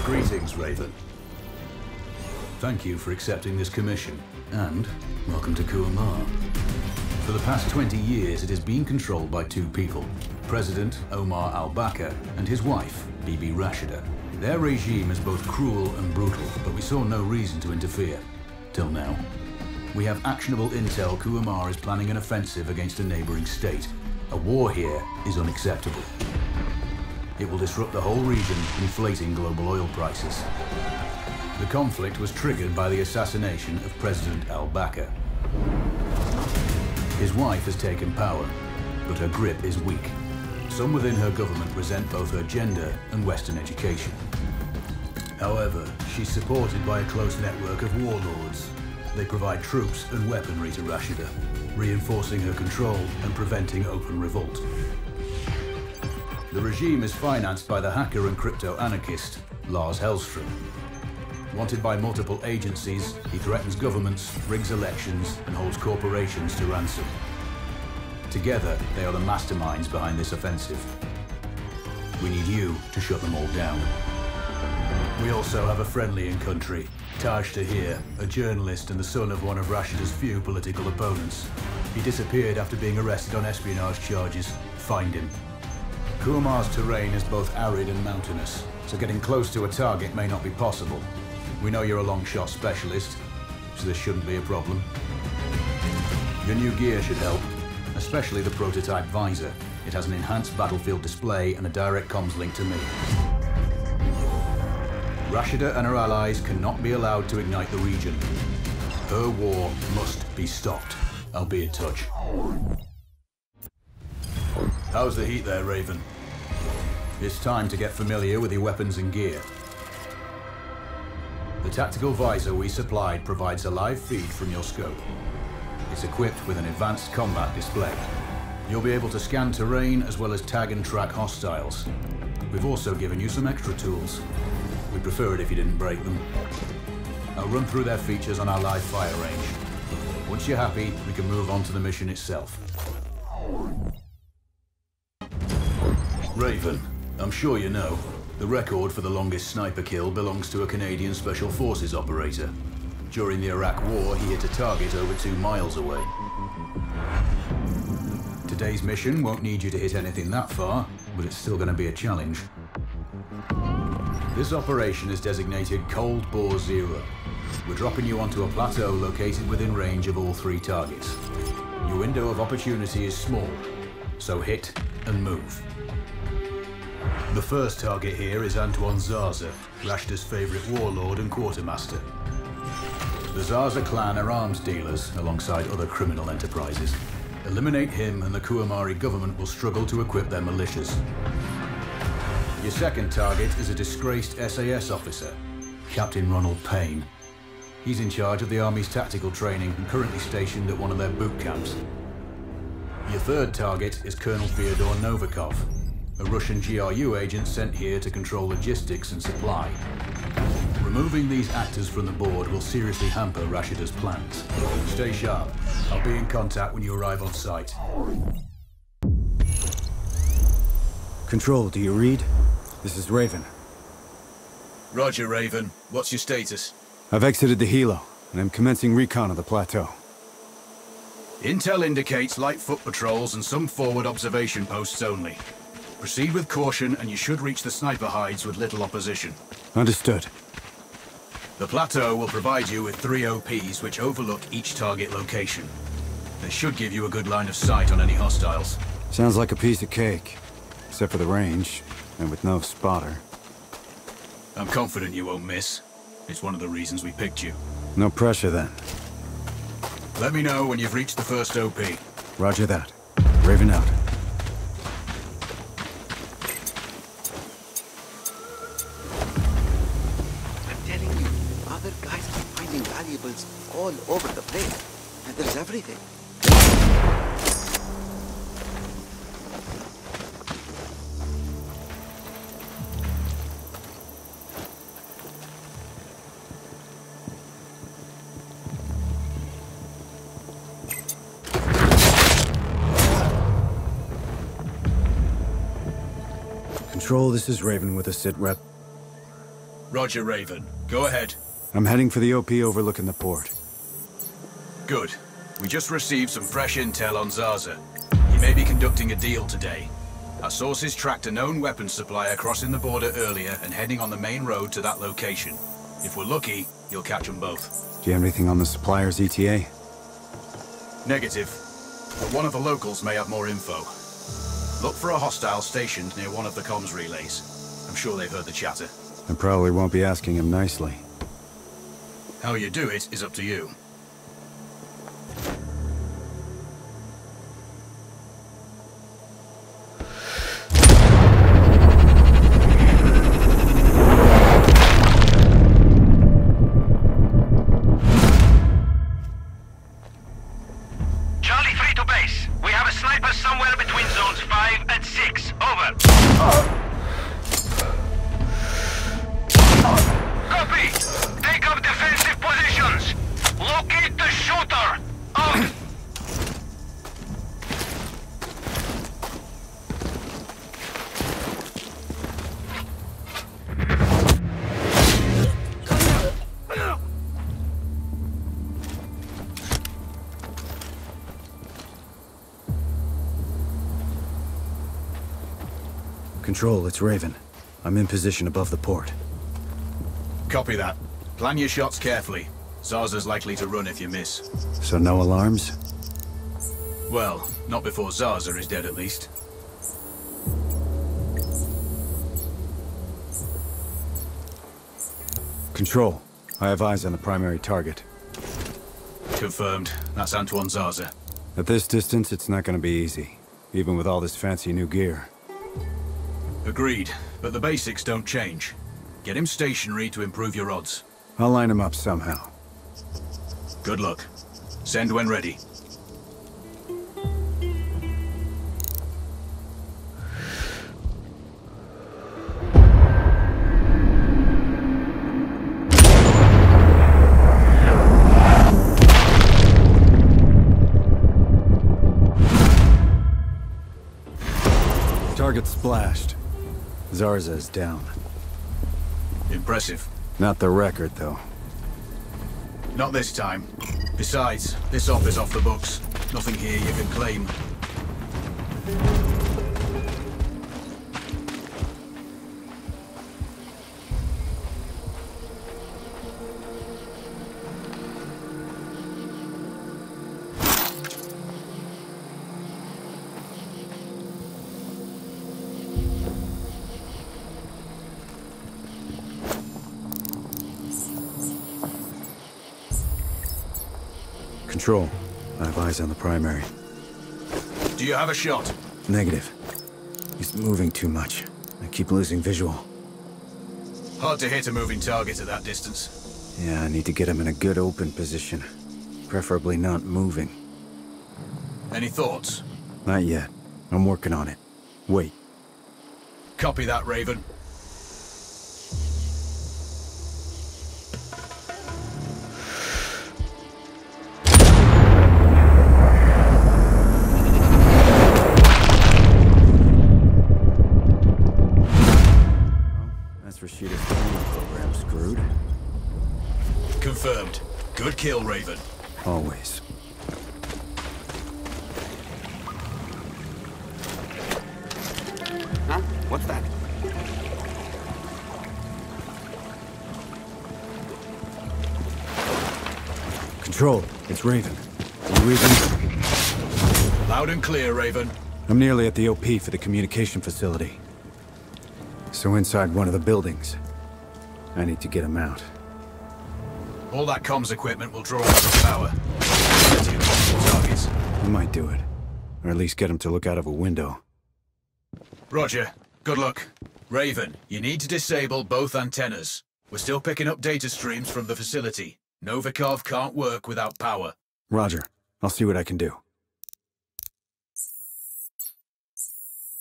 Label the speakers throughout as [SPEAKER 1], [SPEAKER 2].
[SPEAKER 1] Greetings, Raven. Thank you for accepting this commission, and welcome to Kuamar. For the past 20 years, it has been controlled by two people, President Omar al-Bakr and his wife, Bibi Rashida. Their regime is both cruel and brutal, but we saw no reason to interfere, till now. We have actionable intel Kuamar is planning an offensive against a neighboring state. A war here is unacceptable. It will disrupt the whole region, inflating global oil prices. The conflict was triggered by the assassination of President al-Bakr. His wife has taken power, but her grip is weak. Some within her government resent both her gender and Western education. However, she's supported by a close network of warlords. They provide troops and weaponry to Rashida, reinforcing her control and preventing open revolt. The regime is financed by the hacker and crypto-anarchist, Lars Hellstrom. Wanted by multiple agencies, he threatens governments, rigs elections, and holds corporations to ransom. Together, they are the masterminds behind this offensive. We need you to shut them all down. We also have a friendly in country, Taj Tahir, a journalist and the son of one of Rashida's few political opponents. He disappeared after being arrested on espionage charges. Find him. Kuamar's terrain is both arid and mountainous, so getting close to a target may not be possible. We know you're a long shot specialist, so this shouldn't be a problem. Your new gear should help, especially the prototype visor. It has an enhanced battlefield display and a direct comms link to me. Rashida and her allies cannot be allowed to ignite the region. Her war must be stopped. I'll be in touch. How's the heat there, Raven? It's time to get familiar with your weapons and gear. The tactical visor we supplied provides a live feed from your scope. It's equipped with an advanced combat display. You'll be able to scan terrain as well as tag and track hostiles. We've also given you some extra tools. We'd prefer it if you didn't break them. I'll run through their features on our live fire range. Once you're happy, we can move on to the mission itself. Raven, I'm sure you know, the record for the longest sniper kill belongs to a Canadian Special Forces operator. During the Iraq War, he hit a target over 2 miles away. Today's mission won't need you to hit anything that far, but it's still going to be a challenge. This operation is designated Cold Bore Zero. We're dropping you onto a plateau located within range of all 3 targets. Your window of opportunity is small, so hit and move. The first target here is Antoine Zaza, Rashida's favorite warlord and quartermaster. The Zaza clan are arms dealers alongside other criminal enterprises. Eliminate him and the Kuamari government will struggle to equip their militias. Your second target is a disgraced SAS officer, Captain Ronald Payne. He's in charge of the Army's tactical training and currently stationed at one of their boot camps. Your third target is Colonel Fyodor Novikov, a Russian GRU agent sent here to control logistics and supply. Removing these actors from the board will seriously hamper Rashida's plans. Stay sharp. I'll be in contact when you arrive on site.
[SPEAKER 2] Control, do you read? This is Raven.
[SPEAKER 1] Roger, Raven. What's your status?
[SPEAKER 2] I've exited the helo, and I'm commencing recon of the plateau.
[SPEAKER 1] Intel indicates light foot patrols and some forward observation posts only. Proceed with caution and you should reach the sniper hides with little opposition.
[SPEAKER 2] Understood.
[SPEAKER 1] The plateau will provide you with 3 OPs which overlook each target location. They should give you a good line of sight on any hostiles.
[SPEAKER 2] Sounds like a piece of cake. Except for the range, and with no spotter.
[SPEAKER 1] I'm confident you won't miss. It's one of the reasons we picked you.
[SPEAKER 2] No pressure then.
[SPEAKER 1] Let me know when you've reached the first OP.
[SPEAKER 2] Roger that. Raven out.
[SPEAKER 3] Valuables all over the place, and there's everything.
[SPEAKER 2] Control, this is Raven with a sit rep.
[SPEAKER 1] Roger, Raven. Go ahead.
[SPEAKER 2] I'm heading for the OP overlooking the port.
[SPEAKER 1] Good. We just received some fresh intel on Zaza. He may be conducting a deal today. Our sources tracked a known weapons supplier crossing the border earlier and heading on the main road to that location. If we're lucky, you'll catch them both.
[SPEAKER 2] Do you have anything on the supplier's ETA?
[SPEAKER 1] Negative. But one of the locals may have more info. Look for a hostile stationed near one of the comms relays. I'm sure they've heard the chatter.
[SPEAKER 2] I probably won't be asking him nicely.
[SPEAKER 1] How you do it is up to you.
[SPEAKER 4] Charlie 3 to base. We have a sniper somewhere between zones 5 and 6. Over. Copy. Take up defensive positions. Locate the shooter. Out.
[SPEAKER 2] Control, it's Raven. I'm in position above the port.
[SPEAKER 1] Copy that. Plan your shots carefully. Zaza's likely to run if you miss.
[SPEAKER 2] So no alarms?
[SPEAKER 1] Well, not before Zaza is dead at least.
[SPEAKER 2] Control, I have eyes on the primary target.
[SPEAKER 1] Confirmed. That's Antoine Zaza.
[SPEAKER 2] At this distance, it's not gonna be easy, even with all this fancy new gear.
[SPEAKER 1] Agreed, but the basics don't change. Get him stationary to improve your odds.
[SPEAKER 2] I'll line him up somehow.
[SPEAKER 1] Good luck. Send when ready.
[SPEAKER 2] Target splashed. Zarza is down.
[SPEAKER 1] Impressive.
[SPEAKER 2] Not the record, though.
[SPEAKER 1] Not this time. Besides, this op is off the books. Nothing here you can claim.
[SPEAKER 2] Control, I have eyes on the primary.
[SPEAKER 1] Do you have a shot?
[SPEAKER 2] Negative. He's moving too much. I keep losing visual.
[SPEAKER 1] Hard to hit a moving target at that distance.
[SPEAKER 2] Yeah, I need to get him in a good open position. Preferably not moving.
[SPEAKER 1] Any thoughts?
[SPEAKER 2] Not yet. I'm working on it. Wait.
[SPEAKER 1] Copy that, Raven.
[SPEAKER 2] Rashida's training program screwed.
[SPEAKER 1] Confirmed. Good kill, Raven.
[SPEAKER 2] Always.
[SPEAKER 3] Huh? What's that?
[SPEAKER 2] Control, it's Raven. Are you reading?
[SPEAKER 1] Loud and clear, Raven.
[SPEAKER 2] I'm nearly at the OP for the communication facility. So inside one of the buildings. I need to get him out.
[SPEAKER 1] All that comms equipment will draw a lot of power. Plenty of possible targets.
[SPEAKER 2] I might do it. Or at least get him to look out of a window.
[SPEAKER 1] Roger. Good luck. Raven, you need to disable both antennas. We're still picking up data streams from the facility. Novikov can't work without power.
[SPEAKER 2] Roger. I'll see what I can do.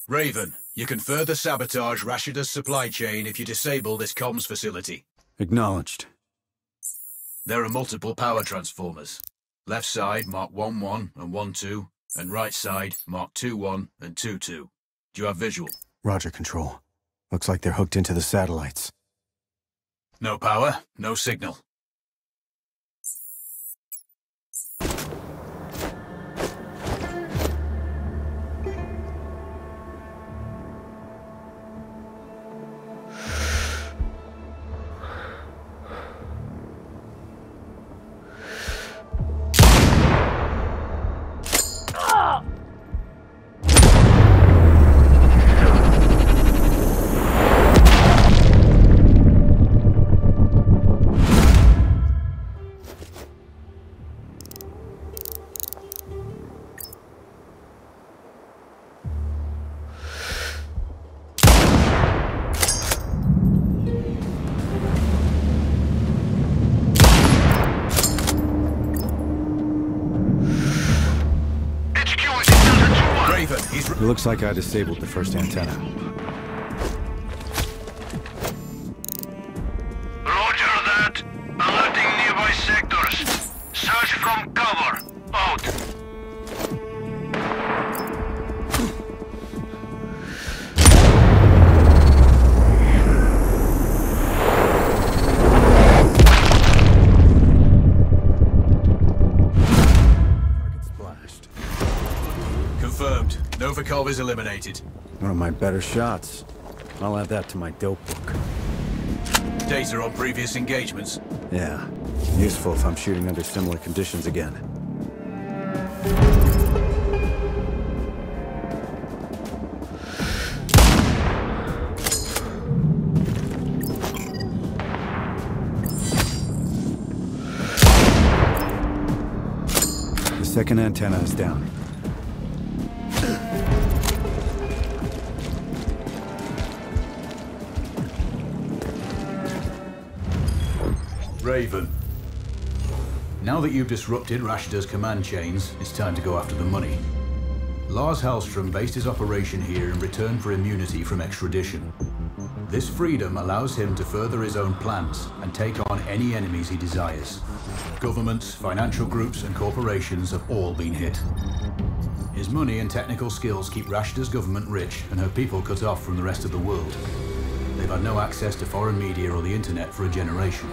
[SPEAKER 1] Raven, you can further sabotage Rashida's supply chain if you disable this comms facility.
[SPEAKER 2] Acknowledged.
[SPEAKER 1] There are multiple power transformers. Left side mark 1-1 and 1-2, and right side mark 2-1 and 2-2. Do you have visual?
[SPEAKER 2] Roger, Control. Looks like they're hooked into the satellites.
[SPEAKER 1] No power, no signal.
[SPEAKER 2] It looks like I disabled the first antenna.
[SPEAKER 4] Roger that. Alerting nearby sectors. Search from cover. Out.
[SPEAKER 2] Target splashed.
[SPEAKER 1] Confirmed. Novikov is eliminated.
[SPEAKER 2] One of my better shots. I'll add that to my dope book.
[SPEAKER 1] Data on previous engagements.
[SPEAKER 2] Yeah. Useful if I'm shooting under similar conditions again. The second antenna is down.
[SPEAKER 1] Raven. Now that you've disrupted Rashta's command chains, it's time to go after the money. Lars Hallström based his operation here in return for immunity from extradition. This freedom allows him to further his own plans and take on any enemies he desires. Governments, financial groups, and corporations have all been hit. His money and technical skills keep Rashta's government rich and her people cut off from the rest of the world. They've had no access to foreign media or the internet for a generation.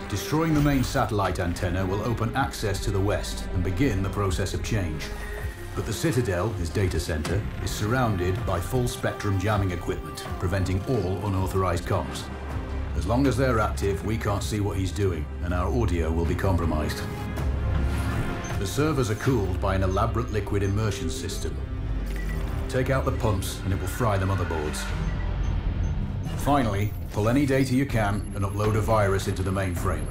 [SPEAKER 1] Destroying the main satellite antenna will open access to the West and begin the process of change. But the Citadel, his data center, is surrounded by full-spectrum jamming equipment, preventing all unauthorized comms. As long as they're active, we can't see what he's doing, and our audio will be compromised. The servers are cooled by an elaborate liquid immersion system. Take out the pumps, and it will fry the motherboards. Finally, pull any data you can and upload a virus into the mainframe.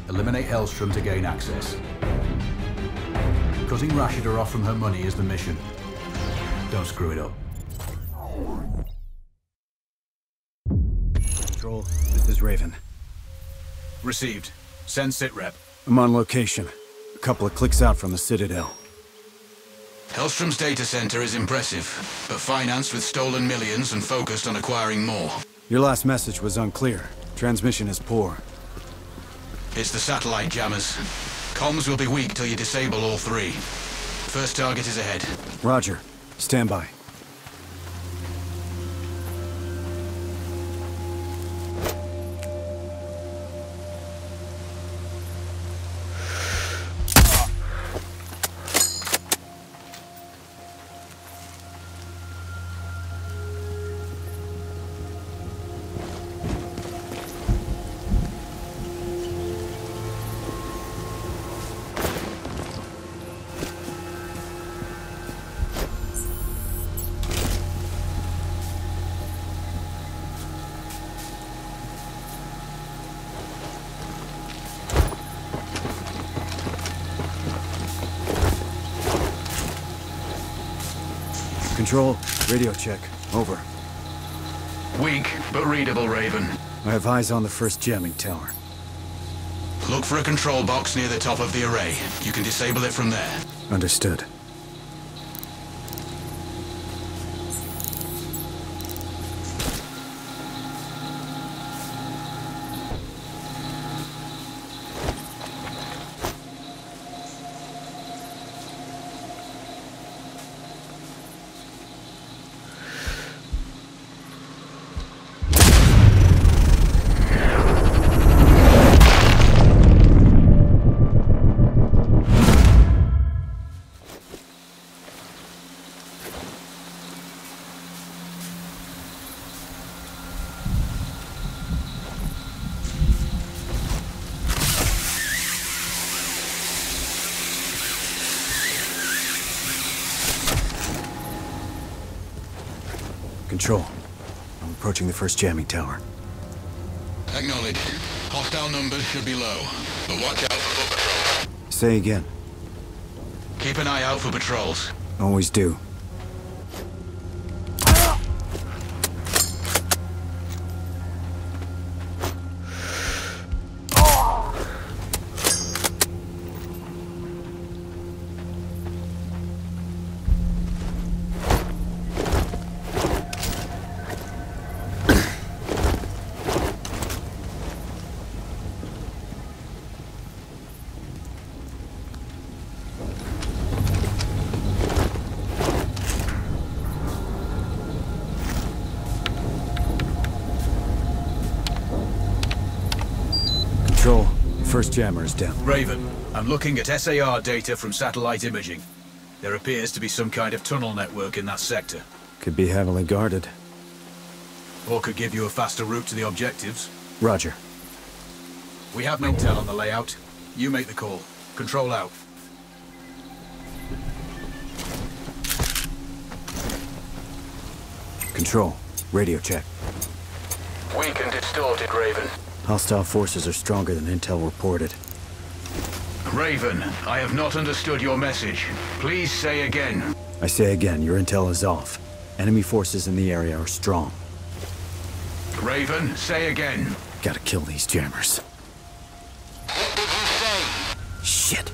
[SPEAKER 1] Eliminate Hellstrom to gain access. Cutting Rashida off from her money is the mission. Don't screw it up.
[SPEAKER 2] Control, this is Raven.
[SPEAKER 1] Received. Send sitrep.
[SPEAKER 2] I'm on location. A couple of clicks out from the Citadel.
[SPEAKER 1] Hellstrom's data center is impressive, but financed with stolen millions and focused on acquiring more.
[SPEAKER 2] Your last message was unclear. Transmission is poor.
[SPEAKER 1] It's the satellite jammers. Comms will be weak till you disable all three. First target is ahead.
[SPEAKER 2] Roger. Stand by. Control, radio check. Over.
[SPEAKER 1] Weak, but readable, Raven.
[SPEAKER 2] I have eyes on the first jamming tower.
[SPEAKER 1] Look for a control box near the top of the array. You can disable it from there.
[SPEAKER 2] Understood. Control. I'm approaching the first jamming tower.
[SPEAKER 5] Acknowledged. Hostile numbers should be low, but watch out for foot patrol.
[SPEAKER 2] Say again.
[SPEAKER 5] Keep an eye out for patrols.
[SPEAKER 2] Always do. Control, first jammer is down.
[SPEAKER 1] Raven, I'm looking at SAR data from satellite imaging. There appears to be some kind of tunnel network in that sector.
[SPEAKER 2] Could be heavily guarded.
[SPEAKER 1] Or could give you a faster route to the objectives.
[SPEAKER 2] Roger.
[SPEAKER 1] We have no intel on the layout. You make the call. Control out.
[SPEAKER 2] Control, radio check.
[SPEAKER 4] Weak and distorted, Raven.
[SPEAKER 2] Hostile forces are stronger than intel reported.
[SPEAKER 1] Raven, I have not understood your message. Please say again.
[SPEAKER 2] I say again, your intel is off. Enemy forces in the area are strong.
[SPEAKER 1] Raven, say again.
[SPEAKER 2] Gotta kill these jammers.
[SPEAKER 3] What did you say?
[SPEAKER 2] Shit.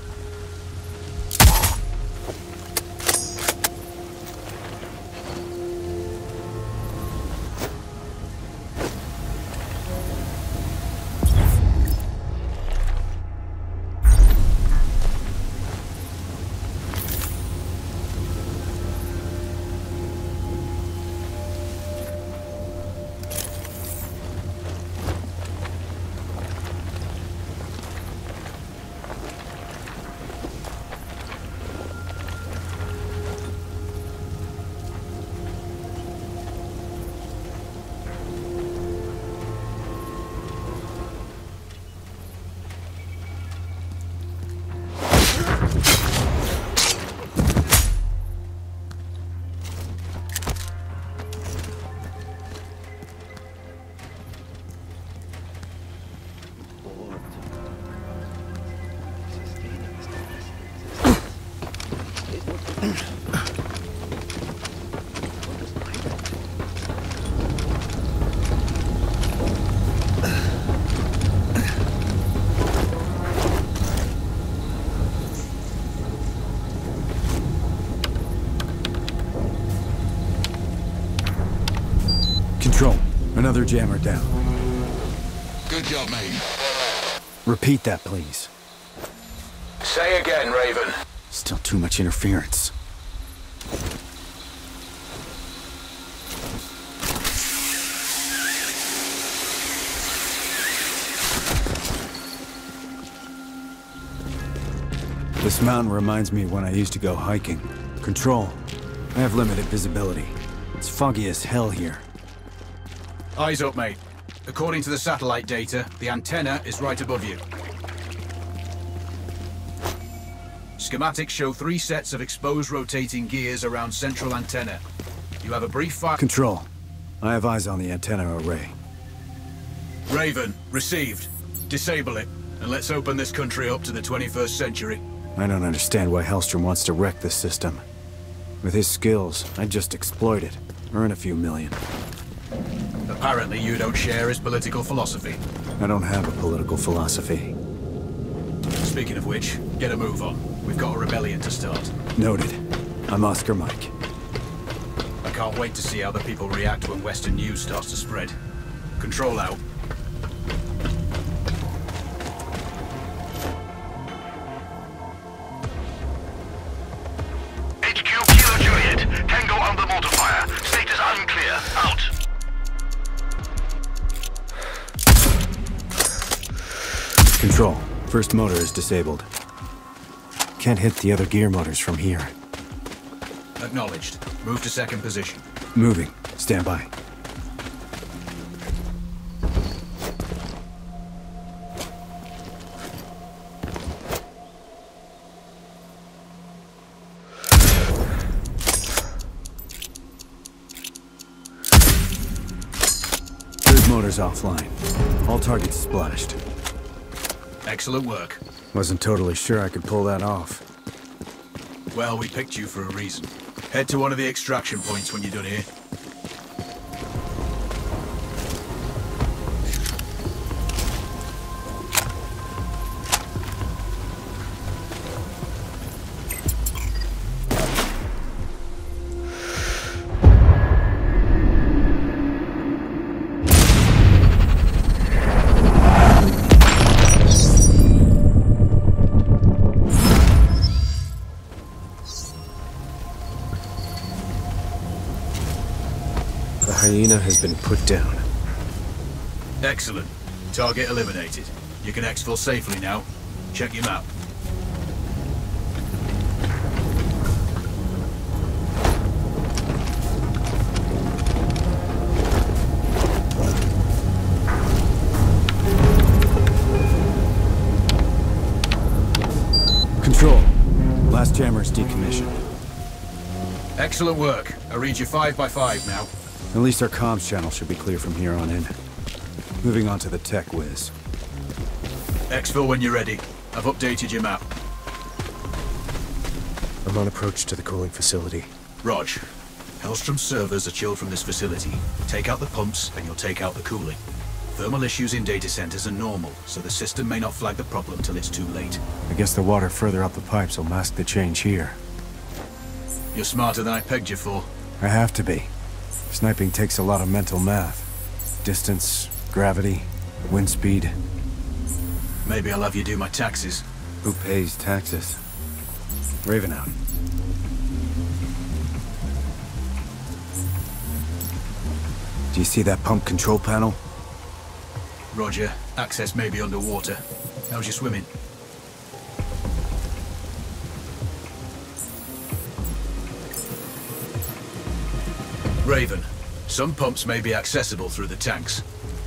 [SPEAKER 2] Control, another jammer down.
[SPEAKER 5] Good job, mate.
[SPEAKER 2] Repeat that, please.
[SPEAKER 4] Say again, Raven.
[SPEAKER 2] Still too much interference. This mountain reminds me of when I used to go hiking. Control, I have limited visibility. It's foggy as hell here.
[SPEAKER 1] Eyes up, mate. According to the satellite data, the antenna is right above you. Schematics show 3 sets of exposed rotating gears around central antenna. You have a brief fire...
[SPEAKER 2] Control, I have eyes on the antenna array.
[SPEAKER 1] Raven, received. Disable it, and let's open this country up to the 21st century.
[SPEAKER 2] I don't understand why Hellstrom wants to wreck this system. With his skills, I'd just exploit it, earn a few million.
[SPEAKER 1] Apparently you don't share his political philosophy.
[SPEAKER 2] I don't have a political philosophy.
[SPEAKER 1] Speaking of which, get a move on. We've got a rebellion to start.
[SPEAKER 2] Noted. I'm Oscar Mike.
[SPEAKER 1] I can't wait to see how the people react when Western news starts to spread. Control out.
[SPEAKER 4] HQ Kilo Juliet. Tango on the multiplier. Status unclear. Out.
[SPEAKER 2] Control. First motor is disabled. Can't hit the other gear motors from here.
[SPEAKER 1] Acknowledged. Move to second position.
[SPEAKER 2] Moving. Stand by. motor's offline. All targets splashed.
[SPEAKER 1] Excellent work.
[SPEAKER 2] Wasn't totally sure I could pull that off.
[SPEAKER 1] Well, we picked you for a reason. Head to one of the extraction points when you're done here.
[SPEAKER 2] Hyena has been put down.
[SPEAKER 1] Excellent. Target eliminated. You can exfil safely now. Check your map.
[SPEAKER 2] Control. Last jammer's decommissioned.
[SPEAKER 1] Excellent work. I read you 5 by 5 now.
[SPEAKER 2] At least our comms channel should be clear from here on in. Moving on to the tech whiz.
[SPEAKER 1] Exfil when you're ready. I've updated your map.
[SPEAKER 2] I'm on approach to the cooling facility.
[SPEAKER 1] Rog. Hellstrom's servers are chilled from this facility. Take out the pumps and you'll take out the cooling. Thermal issues in data centers are normal, so the system may not flag the problem till it's too late.
[SPEAKER 2] I guess the water further up the pipes will mask the change here.
[SPEAKER 1] You're smarter than I pegged you for.
[SPEAKER 2] I have to be. Sniping takes a lot of mental math. Distance, gravity, wind speed.
[SPEAKER 1] Maybe I'll have you do my taxes.
[SPEAKER 2] Who pays taxes? Raven out. Do you see that pump control panel?
[SPEAKER 1] Roger. Access may be underwater. How's your swimming? Raven, some pumps may be accessible through the tanks,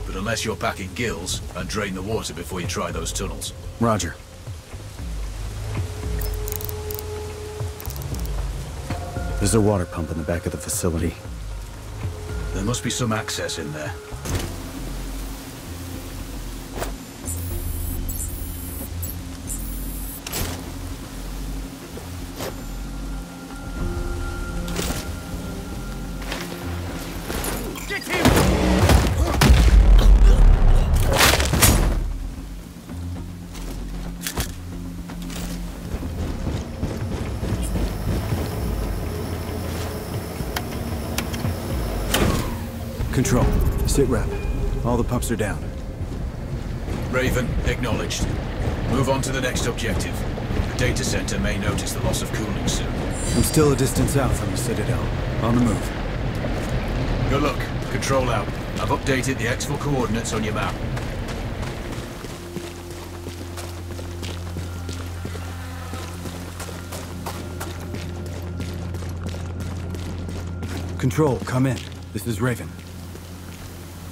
[SPEAKER 1] but unless you're packing gills, and drain the water before you try those tunnels.
[SPEAKER 2] Roger. There's a water pump in the back of the facility.
[SPEAKER 1] There must be some access in there.
[SPEAKER 2] Control. Sit rep. All the pumps are down.
[SPEAKER 1] Raven, acknowledged. Move on to the next objective. The data center may notice the loss of cooling soon.
[SPEAKER 2] I'm still a distance out from the Citadel. On the move.
[SPEAKER 1] Good luck. Control out. I've updated the exfil coordinates on your map.
[SPEAKER 2] Control, come in. This is Raven.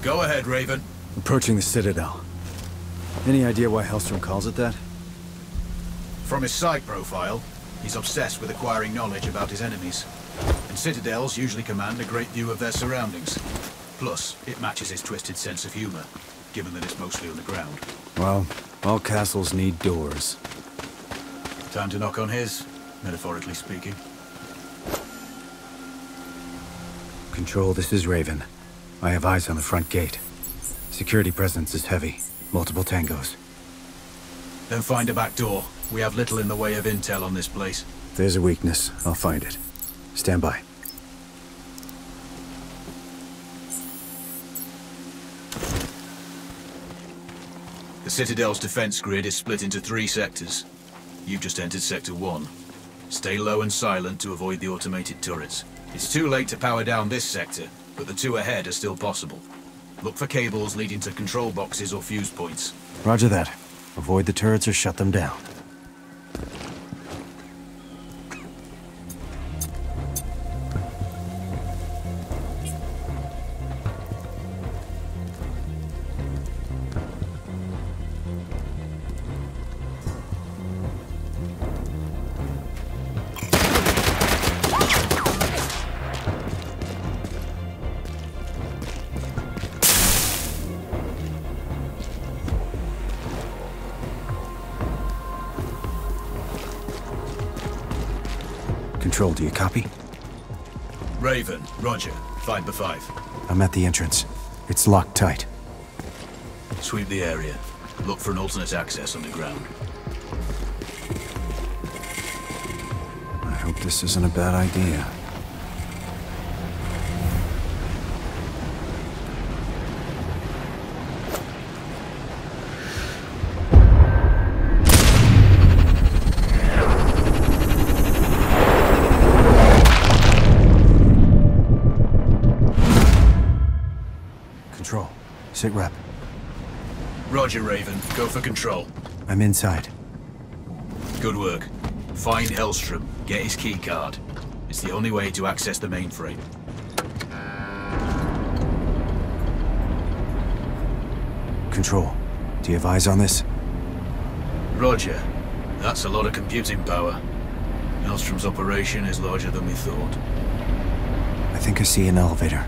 [SPEAKER 1] Go ahead, Raven.
[SPEAKER 2] Approaching the Citadel. Any idea why Hellstrom calls it that?
[SPEAKER 1] From his site profile, he's obsessed with acquiring knowledge about his enemies. And citadels usually command a great view of their surroundings. Plus, it matches his twisted sense of humor, given that it's mostly underground.
[SPEAKER 2] Well, all castles need doors.
[SPEAKER 1] Time to knock on his, metaphorically speaking.
[SPEAKER 2] Control, this is Raven. I have eyes on the front gate. Security presence is heavy. Multiple tangos.
[SPEAKER 1] Then find a back door. We have little in the way of intel on this place.
[SPEAKER 2] If there's a weakness, I'll find it. Stand by.
[SPEAKER 1] The Citadel's defense grid is split into 3 sectors. You've just entered Sector 1. Stay low and silent to avoid the automated turrets. It's too late to power down this sector, but the 2 ahead are still possible. Look for cables leading to control boxes or fuse points.
[SPEAKER 2] Roger that. Avoid the turrets or shut them down. Control, do you copy?
[SPEAKER 1] Raven, roger. 5 by 5.
[SPEAKER 2] I'm at the entrance. It's locked tight.
[SPEAKER 1] Sweep the area. Look for an alternate access underground.
[SPEAKER 2] I hope this isn't a bad idea. Control. Sit rep.
[SPEAKER 1] Roger, Raven. Go for control.
[SPEAKER 2] I'm inside.
[SPEAKER 1] Good work. Find Hellstrom. Get his keycard. It's the only way to access the mainframe.
[SPEAKER 2] Control. Do you have eyes on this?
[SPEAKER 1] Roger. That's a lot of computing power. Hellstrom's operation is larger than we thought.
[SPEAKER 2] I think I see an elevator.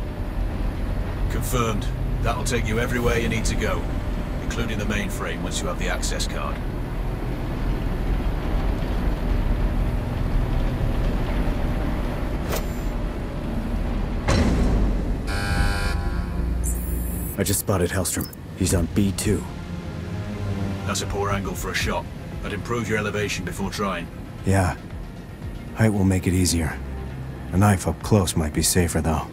[SPEAKER 1] Confirmed. That'll take you everywhere you need to go, including the mainframe once you have the access card.
[SPEAKER 2] I just spotted Hellstrom. He's on B2.
[SPEAKER 1] That's a poor angle for a shot. I'd improve your elevation before trying.
[SPEAKER 2] Yeah. Height will make it easier. A knife up close might be safer, though.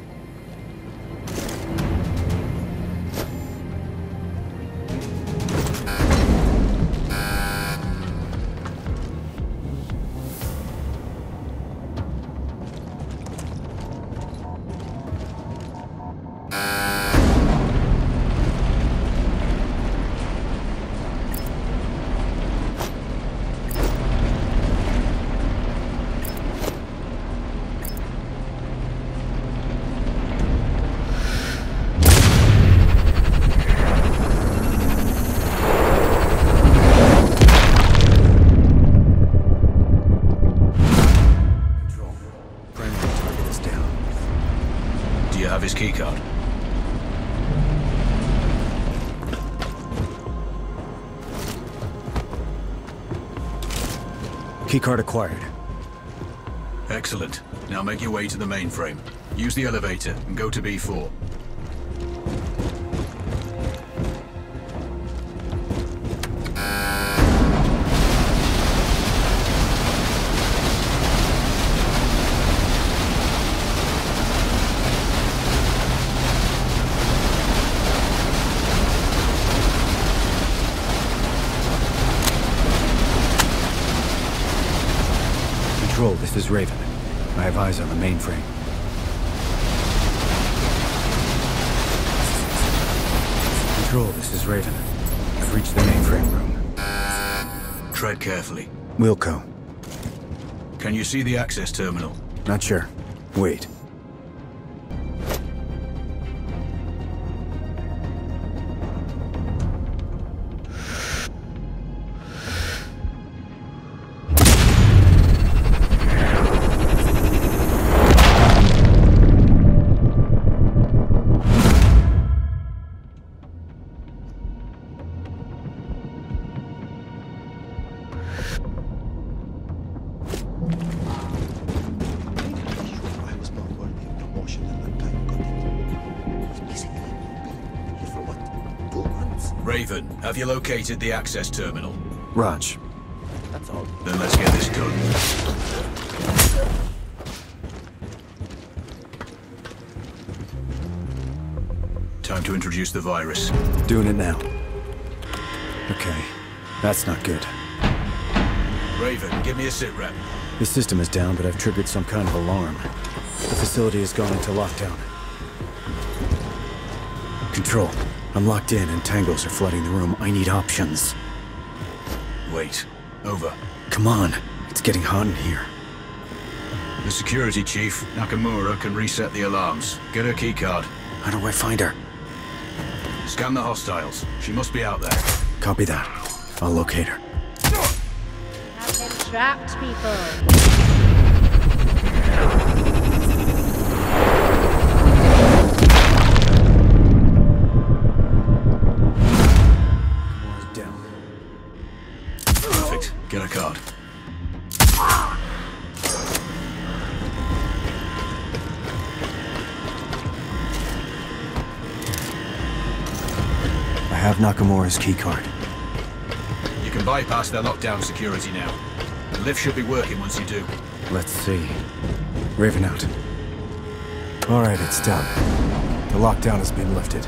[SPEAKER 1] His keycard.
[SPEAKER 2] Keycard acquired.
[SPEAKER 1] Excellent. Now make your way to the mainframe. Use the elevator and go to B4.
[SPEAKER 2] Control, this is Raven. I have eyes on the mainframe. Control, this is Raven. I've reached the mainframe room.
[SPEAKER 1] Tread carefully.
[SPEAKER 2] Wilco.
[SPEAKER 1] Can you see the access terminal?
[SPEAKER 2] Not sure. Wait.
[SPEAKER 1] Raven, have you located the access terminal?
[SPEAKER 2] Raj.
[SPEAKER 3] That's all.
[SPEAKER 1] Then let's get this done. Time to introduce the virus.
[SPEAKER 2] Doing it now. Okay. That's not good.
[SPEAKER 1] Raven, give me a sit rep.
[SPEAKER 2] The system is down, but I've triggered some kind of alarm. The facility has gone into lockdown. Control. I'm locked in and tangos are flooding the room. I need options.
[SPEAKER 1] Wait. Over.
[SPEAKER 2] Come on. It's getting hot in here.
[SPEAKER 1] The security chief, Nakamura, can reset the alarms. Get her keycard.
[SPEAKER 2] How do I find her?
[SPEAKER 1] Scan the hostiles. She must be out there.
[SPEAKER 2] Copy that. I'll locate her.
[SPEAKER 6] Have them trapped, people.
[SPEAKER 1] Get a card.
[SPEAKER 2] have Nakamura's keycard.
[SPEAKER 1] You can bypass their lockdown security now. The lift should be working once you do.
[SPEAKER 2] Let's see. Raven out. Alright, it's done. The lockdown has been lifted.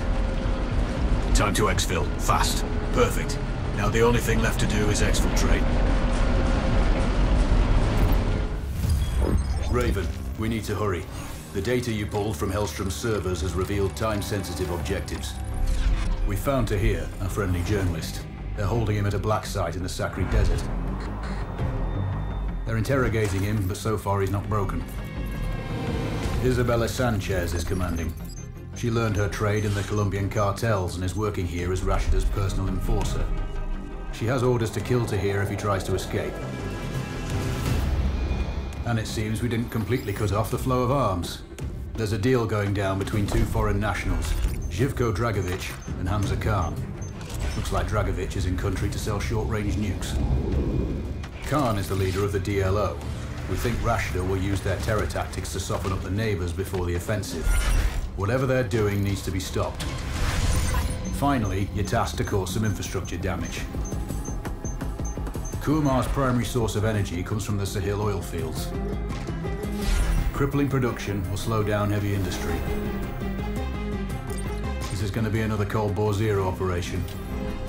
[SPEAKER 1] Time to exfil. Fast. Perfect. Now the only thing left to do is exfiltrate. Raven, we need to hurry. The data you pulled from Hellstrom's servers has revealed time-sensitive objectives. We found Tahir, a friendly journalist. They're holding him at a black site in the Sakri Desert. They're interrogating him, but so far he's not broken. Isabella Sanchez is commanding. She learned her trade in the Colombian cartels and is working here as Rashida's personal enforcer. She has orders to kill Tahir if he tries to escape. And it seems we didn't completely cut off the flow of arms. There's a deal going down between two foreign nationals, Živko Dragovic and Hamza Khan. Looks like Dragovic is in country to sell short-range nukes. Khan is the leader of the DLO. We think Rashida will use their terror tactics to soften up the neighbors before the offensive. Whatever they're doing needs to be stopped. Finally, you're tasked to cause some infrastructure damage. Kumar's primary source of energy comes from the Sahel oil fields. Crippling production will slow down heavy industry. This is going to be another Cold War Zero operation.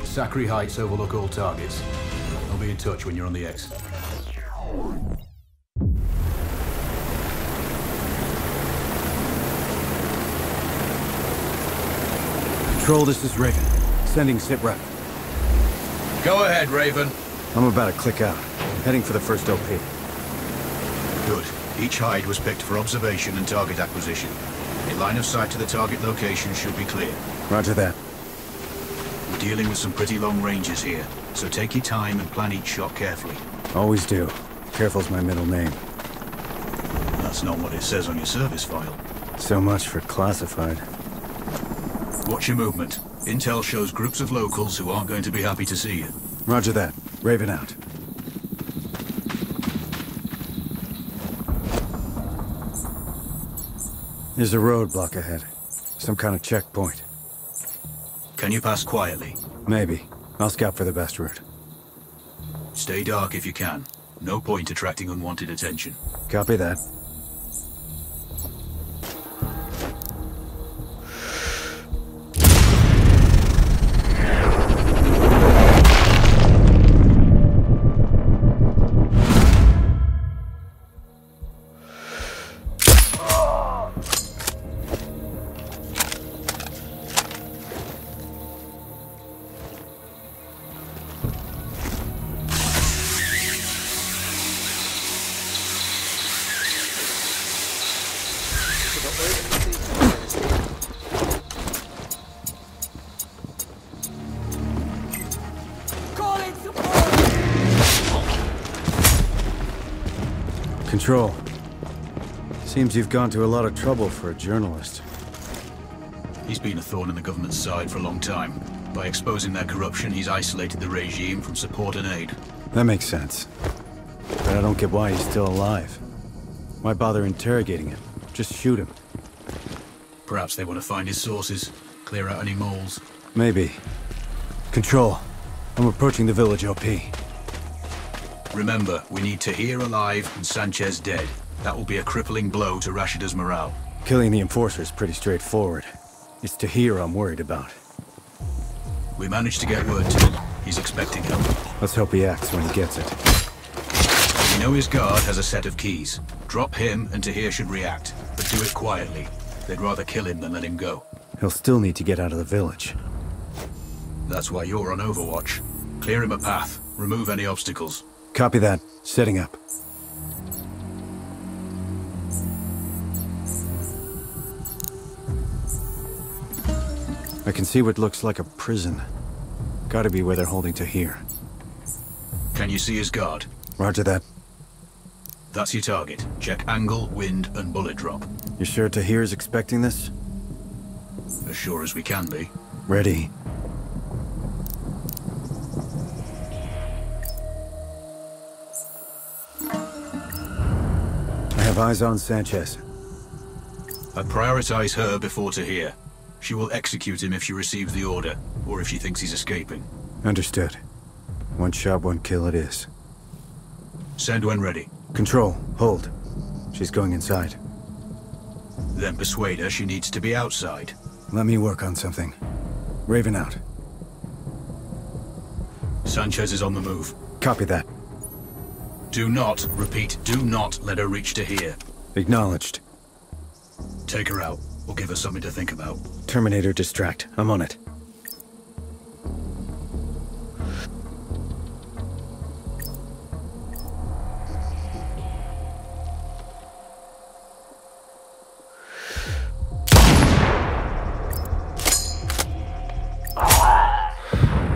[SPEAKER 1] Sakri Heights overlook all targets. I'll be in touch when you're on the X.
[SPEAKER 2] Control, this is Raven. Sending sit rep.
[SPEAKER 1] Go ahead, Raven.
[SPEAKER 2] I'm about to click out. Heading for the first OP.
[SPEAKER 1] Good. Each hide was picked for observation and target acquisition. A line of sight to the target location should be clear.
[SPEAKER 2] Roger that.
[SPEAKER 1] We're dealing with some pretty long ranges here, so take your time and plan each shot carefully.
[SPEAKER 2] Always do. Careful's my middle name.
[SPEAKER 1] That's not what it says on your service file.
[SPEAKER 2] So much for classified.
[SPEAKER 1] Watch your movement. Intel shows groups of locals who aren't going to be happy to see you.
[SPEAKER 2] Roger that. Raven out. There's a roadblock ahead. Some kind of checkpoint.
[SPEAKER 1] Can you pass quietly?
[SPEAKER 2] Maybe. I'll scout for the best route.
[SPEAKER 1] Stay dark if you can. No point attracting unwanted attention.
[SPEAKER 2] Copy that. Control. Seems you've gone to a lot of trouble for a journalist.
[SPEAKER 1] He's been a thorn in the government's side for a long time. By exposing their corruption, he's isolated the regime from support and aid.
[SPEAKER 2] That makes sense. But I don't get why he's still alive. Why bother interrogating him? Just shoot him.
[SPEAKER 1] Perhaps they want to find his sources, clear out any moles.
[SPEAKER 2] Maybe. Control. I'm approaching the village OP.
[SPEAKER 1] Remember, we need Tahir alive and Sanchez dead. That will be a crippling blow to Rashida's morale.
[SPEAKER 2] Killing the enforcer is pretty straightforward. It's Tahir I'm worried about.
[SPEAKER 1] We managed to get word to him. He's expecting help.
[SPEAKER 2] Let's hope he acts when he gets it.
[SPEAKER 1] We know his guard has a set of keys. Drop him and Tahir should react, but do it quietly. They'd rather kill him than let him go.
[SPEAKER 2] He'll still need to get out of the village.
[SPEAKER 1] That's why you're on Overwatch. Clear him a path. Remove any obstacles.
[SPEAKER 2] Copy that. Setting up. I can see what looks like a prison. Gotta be where they're holding Tahir.
[SPEAKER 1] Can you see his guard?
[SPEAKER 2] Roger that.
[SPEAKER 1] That's your target. Check angle, wind, and bullet drop.
[SPEAKER 2] You sure Tahir's expecting this?
[SPEAKER 1] As sure as we can be.
[SPEAKER 2] Ready. I have eyes on Sanchez.
[SPEAKER 1] I'd prioritize her before Tahir. She will execute him if she receives the order, or if she thinks he's escaping.
[SPEAKER 2] Understood. One shot, one kill it is.
[SPEAKER 1] Send when ready.
[SPEAKER 2] Control, hold. She's going inside.
[SPEAKER 1] Then persuade her she needs to be outside.
[SPEAKER 2] Let me work on something. Raven out.
[SPEAKER 1] Sanchez is on the move.
[SPEAKER 2] Copy that.
[SPEAKER 1] Do not, repeat, do not let her reach to here.
[SPEAKER 2] Acknowledged.
[SPEAKER 1] Take her out, or give her something to think about.
[SPEAKER 2] Terminator distract. I'm on it.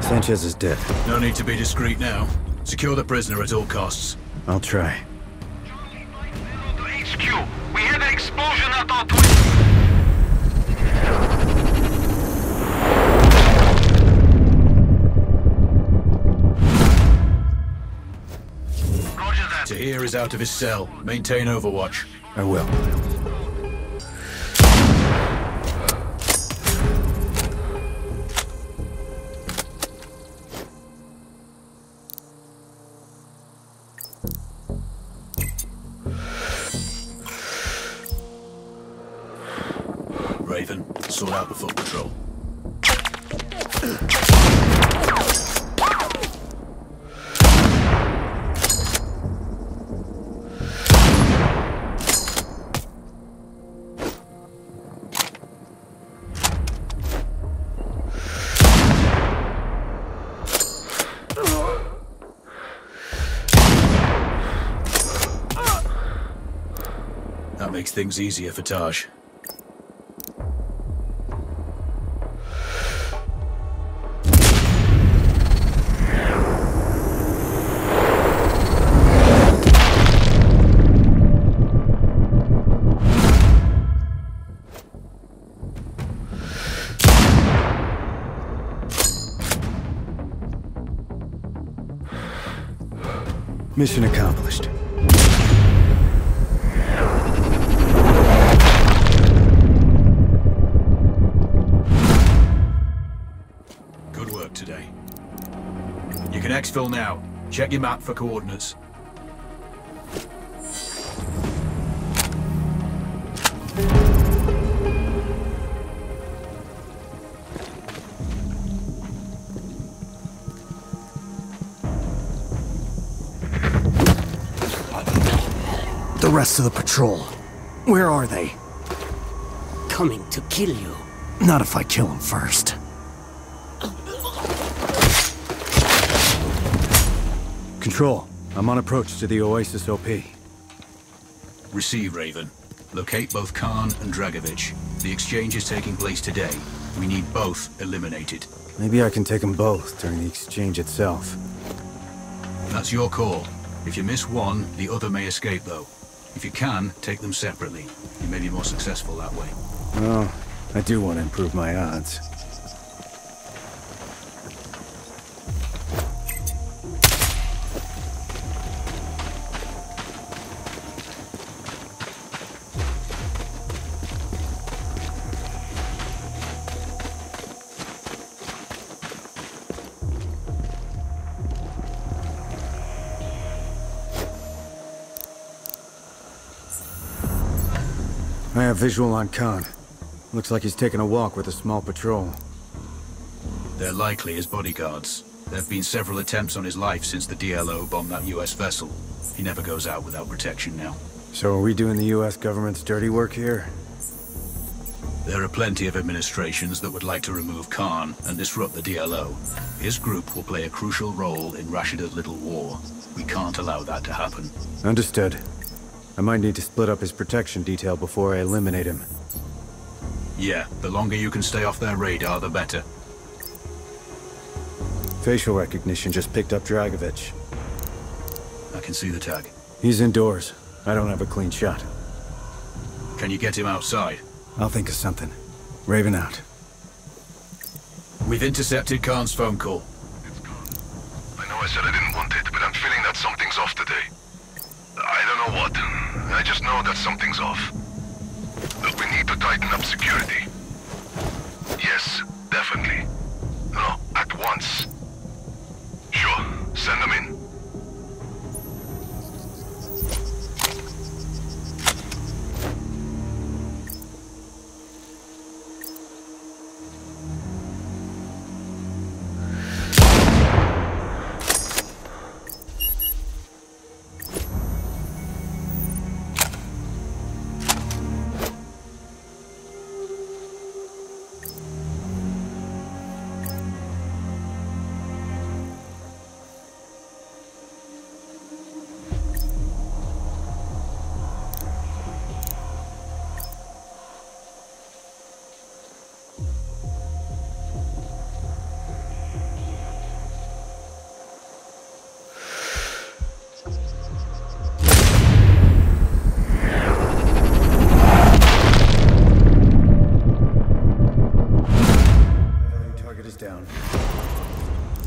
[SPEAKER 2] Sanchez is dead.
[SPEAKER 1] No need to be discreet now. Secure the prisoner at all costs.
[SPEAKER 2] I'll try.
[SPEAKER 4] Charlie 5-0 to HQ. We had an explosion at our Roger that.
[SPEAKER 1] Tahir is out of his cell. Maintain overwatch.
[SPEAKER 2] I will.
[SPEAKER 1] Raven, sort out the foot patrol. That makes things easier for Taj.
[SPEAKER 2] Mission accomplished.
[SPEAKER 1] Good work today. You can exfil now. Check your map for coordinates.
[SPEAKER 7] The rest of the patrol. Where are they?
[SPEAKER 8] Coming to kill you.
[SPEAKER 7] Not if I kill them first.
[SPEAKER 2] Control, I'm on approach to the Oasis OP.
[SPEAKER 1] Receive, Raven. Locate both Khan and Dragovich. The exchange is taking place today. We need both eliminated.
[SPEAKER 2] Maybe I can take them both during the exchange itself.
[SPEAKER 1] That's your call. If you miss one, the other may escape, though. If you can, take them separately. You may be more successful that way.
[SPEAKER 2] Well, I do want to improve my odds. I have visual on Khan. Looks like he's taking a walk with a small patrol.
[SPEAKER 1] They're likely his bodyguards. There have been several attempts on his life since the DLO bombed that US vessel. He never goes out without protection now.
[SPEAKER 2] So are we doing the US government's dirty work here?
[SPEAKER 1] There are plenty of administrations that would like to remove Khan and disrupt the DLO. His group will play a crucial role in Rashida's little war. We can't allow that to happen.
[SPEAKER 2] Understood. I might need to split up his protection detail before I eliminate him.
[SPEAKER 1] Yeah, the longer you can stay off their radar, the better.
[SPEAKER 2] Facial recognition just picked up Dragovich.
[SPEAKER 1] I can see the tag.
[SPEAKER 2] He's indoors. I don't have a clean shot.
[SPEAKER 1] Can you get him outside?
[SPEAKER 2] I'll think of something. Raven out.
[SPEAKER 1] We've intercepted Khan's phone call.
[SPEAKER 4] It's gone. I know I said I didn't want it, but I'm feeling that something's off today. I don't know what. I just know that something's off. Look, we need to tighten up security. Yes, definitely. No, at once. Sure, send them in.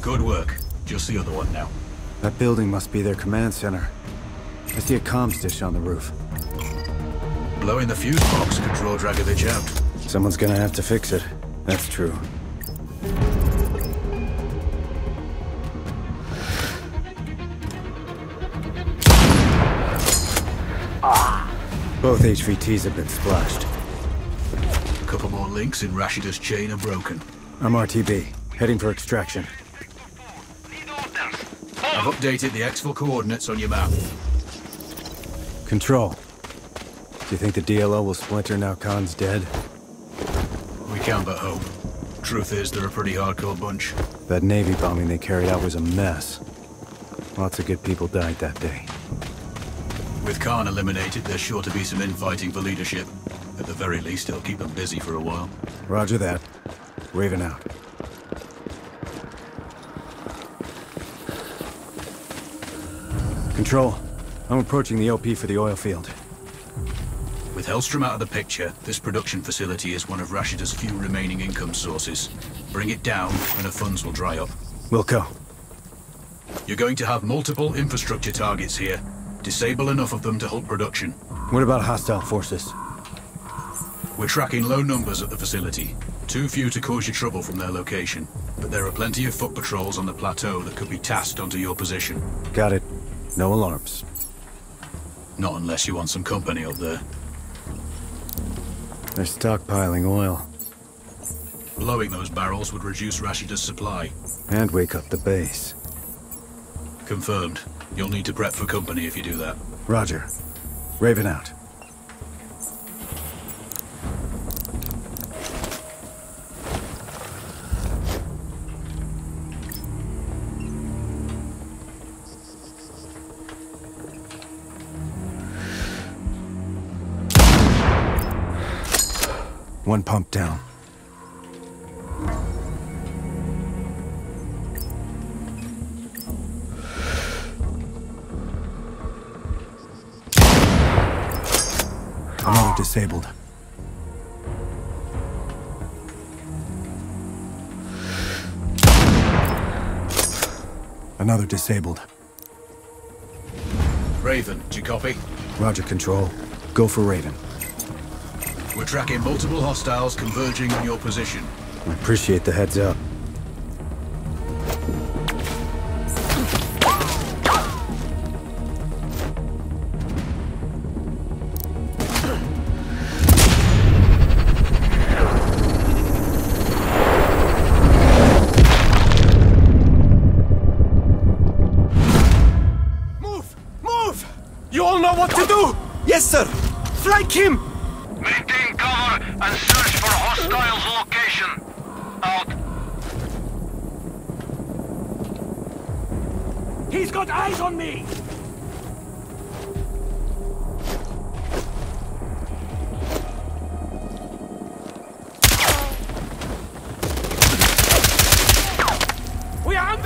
[SPEAKER 1] Good work. Just the other one now.
[SPEAKER 2] That building must be their command center. I see a comms dish on the roof.
[SPEAKER 1] Blowing the fuse box could draw Dragovich out.
[SPEAKER 2] Someone's gonna have to fix it. That's true. Both HVTs have been splashed.
[SPEAKER 1] A couple more links in Rashida's chain are broken.
[SPEAKER 2] I'm RTB, heading for extraction.
[SPEAKER 1] I've updated the exfil coordinates on your map.
[SPEAKER 2] Control. Do you think the DLO will splinter now Khan's dead?
[SPEAKER 1] We can't but hope. Truth is, they're a pretty hardcore bunch.
[SPEAKER 2] That Navy bombing they carried out was a mess. Lots of good people died that day.
[SPEAKER 1] With Khan eliminated, there's sure to be some infighting for leadership. At the very least, it'll keep them busy for a while.
[SPEAKER 2] Roger that. Raven out. Control. I'm approaching the OP for the oil field.
[SPEAKER 1] With Hellstrom out of the picture, this production facility is one of Rashida's few remaining income sources. Bring it down, and her funds will dry up.
[SPEAKER 2] Wilco.
[SPEAKER 1] You're going to have multiple infrastructure targets here. Disable enough of them to halt production.
[SPEAKER 2] What about hostile forces?
[SPEAKER 1] We're tracking low numbers at the facility. Too few to cause you trouble from their location. But there are plenty of foot patrols on the plateau that could be tasked onto your position.
[SPEAKER 2] Got it. No alarms.
[SPEAKER 1] Not unless you want some company up there.
[SPEAKER 2] They're stockpiling oil.
[SPEAKER 1] Blowing those barrels would reduce Rashida's supply.
[SPEAKER 2] And wake up the base.
[SPEAKER 1] Confirmed. You'll need to prep for company if you do that.
[SPEAKER 2] Roger. Raven out. One pump down. Another disabled. Another disabled.
[SPEAKER 1] Raven, do you copy?
[SPEAKER 2] Roger, Control. Go for Raven.
[SPEAKER 1] We're tracking multiple hostiles converging on your position.
[SPEAKER 2] I appreciate the heads up.
[SPEAKER 7] Move! Move! You all know what to do! Yes, sir! Flank him!
[SPEAKER 4] Maintain cover and search for hostiles' location. Out.
[SPEAKER 7] He's got eyes on me! We are...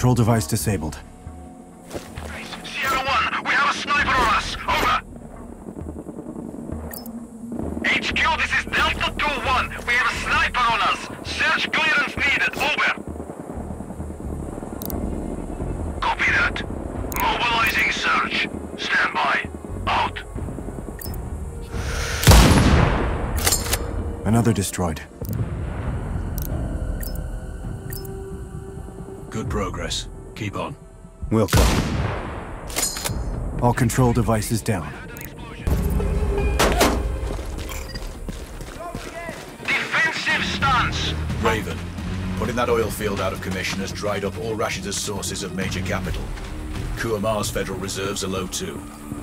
[SPEAKER 2] control device disabled.
[SPEAKER 4] Sierra 1, we have a sniper on us. Over. HQ, this is Delta 2-1. We have a sniper on us. Search clearance needed. Over. Copy that. Mobilizing search. Stand by. Out.
[SPEAKER 2] Another destroyed.
[SPEAKER 1] Good progress. Keep on.
[SPEAKER 2] Will come. All control devices down.
[SPEAKER 4] Defensive stance.
[SPEAKER 1] Raven, putting that oil field out of commission has dried up all Rashida's sources of major capital. Kuamar's federal reserves are low too.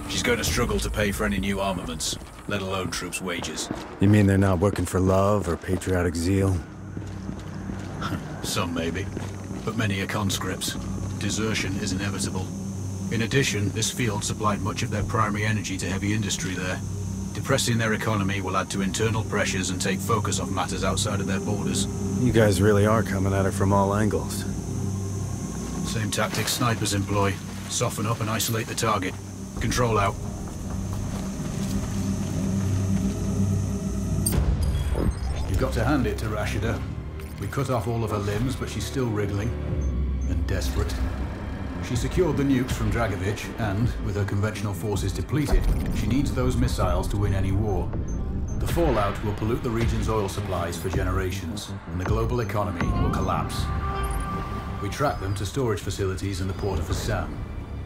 [SPEAKER 1] She's going to struggle to pay for any new armaments, let alone troops' wages.
[SPEAKER 2] You mean they're not working for love or patriotic zeal?
[SPEAKER 1] Some maybe, but many are conscripts. Desertion is inevitable. In addition, this field supplied much of their primary energy to heavy industry there. Depressing their economy will add to internal pressures and take focus off matters outside of their borders.
[SPEAKER 2] You guys really are coming at it from all angles.
[SPEAKER 1] Same tactics snipers employ. Soften up and isolate the target. Control out. You've got to hand it to Rashida. We cut off all of her limbs, but she's still wriggling. And desperate. She secured the nukes from Dragovich, and, with her conventional forces depleted, she needs those missiles to win any war. The fallout will pollute the region's oil supplies for generations, and the global economy will collapse. We track them to storage facilities in the port of Assam.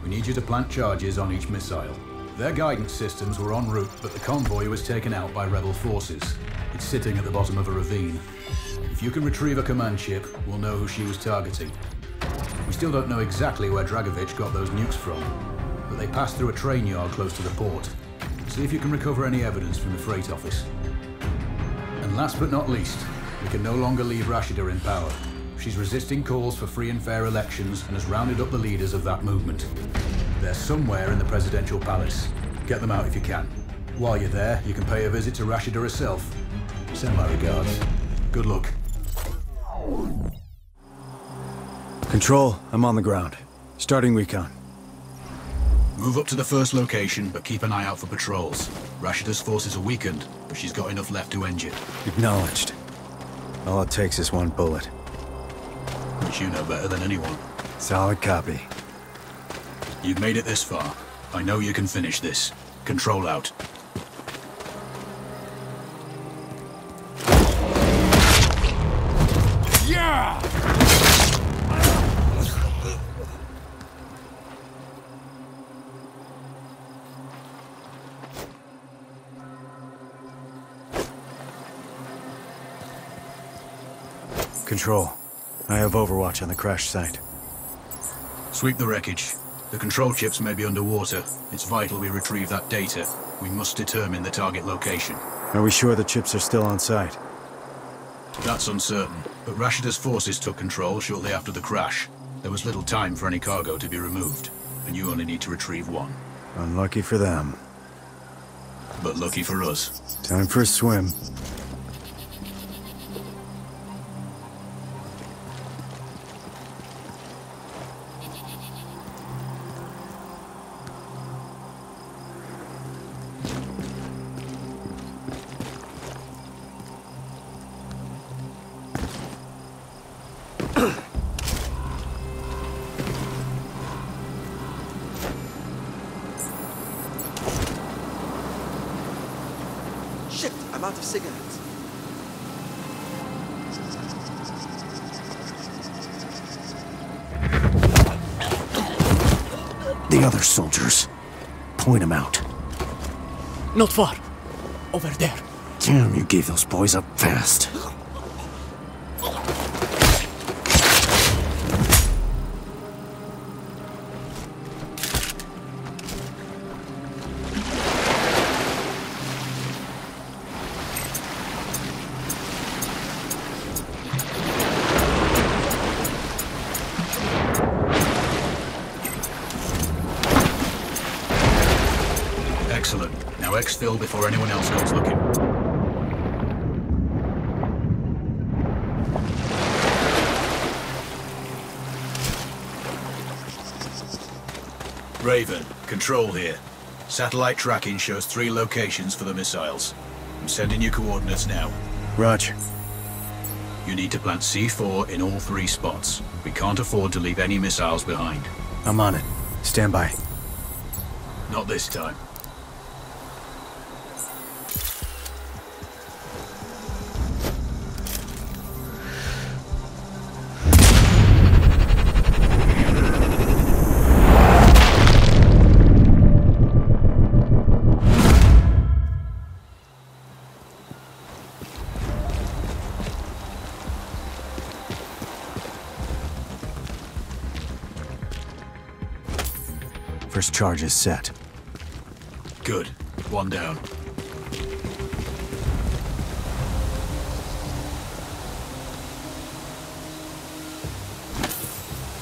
[SPEAKER 1] We need you to plant charges on each missile. Their guidance systems were en route, but the convoy was taken out by rebel forces. It's sitting at the bottom of a ravine. If you can retrieve a command ship, we'll know who she was targeting. We still don't know exactly where Dragovich got those nukes from, but they passed through a train yard close to the port. See if you can recover any evidence from the freight office. And last but not least, we can no longer leave Rashida in power. She's resisting calls for free and fair elections and has rounded up the leaders of that movement. They're somewhere in the presidential palace. Get them out if you can. While you're there, you can pay a visit to Rashida herself. Send my regards. Good luck.
[SPEAKER 2] Control, I'm on the ground. Starting recon.
[SPEAKER 1] Move up to the first location, but keep an eye out for patrols. Rashida's forces are weakened, but she's got enough left to end you.
[SPEAKER 2] Acknowledged. All it takes is one bullet.
[SPEAKER 1] Which you know better than anyone.
[SPEAKER 2] Solid copy.
[SPEAKER 1] You've made it this far. I know you can finish this. Control out.
[SPEAKER 7] Yeah!
[SPEAKER 2] Control. I have overwatch on the crash site.
[SPEAKER 1] Sweep the wreckage. The control chips may be underwater. It's vital we retrieve that data. We must determine the target location.
[SPEAKER 2] Are we sure the chips are still on site?
[SPEAKER 1] That's uncertain, but Rashida's forces took control shortly after the crash. There was little time for any cargo to be removed, and you only need to retrieve one.
[SPEAKER 2] Unlucky for them.
[SPEAKER 1] But lucky for us.
[SPEAKER 2] Time for a swim.
[SPEAKER 3] Shit, I'm out of cigarettes.
[SPEAKER 8] The other soldiers. Point them out. Not far. Over there. Damn, you gave those boys up fast.
[SPEAKER 1] Excellent. Now exfil before anyone else goes looking. Raven, Control here. Satellite tracking shows 3 locations for the missiles. I'm sending you coordinates now.
[SPEAKER 2] Roger.
[SPEAKER 1] You need to plant C4 in all 3 spots. We can't afford to leave any missiles behind.
[SPEAKER 2] I'm on it. Stand by.
[SPEAKER 1] Not this time.
[SPEAKER 2] First charge is set.
[SPEAKER 1] Good. 1 down.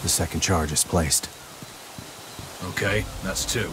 [SPEAKER 2] The second charge is placed.
[SPEAKER 1] Okay, that's 2.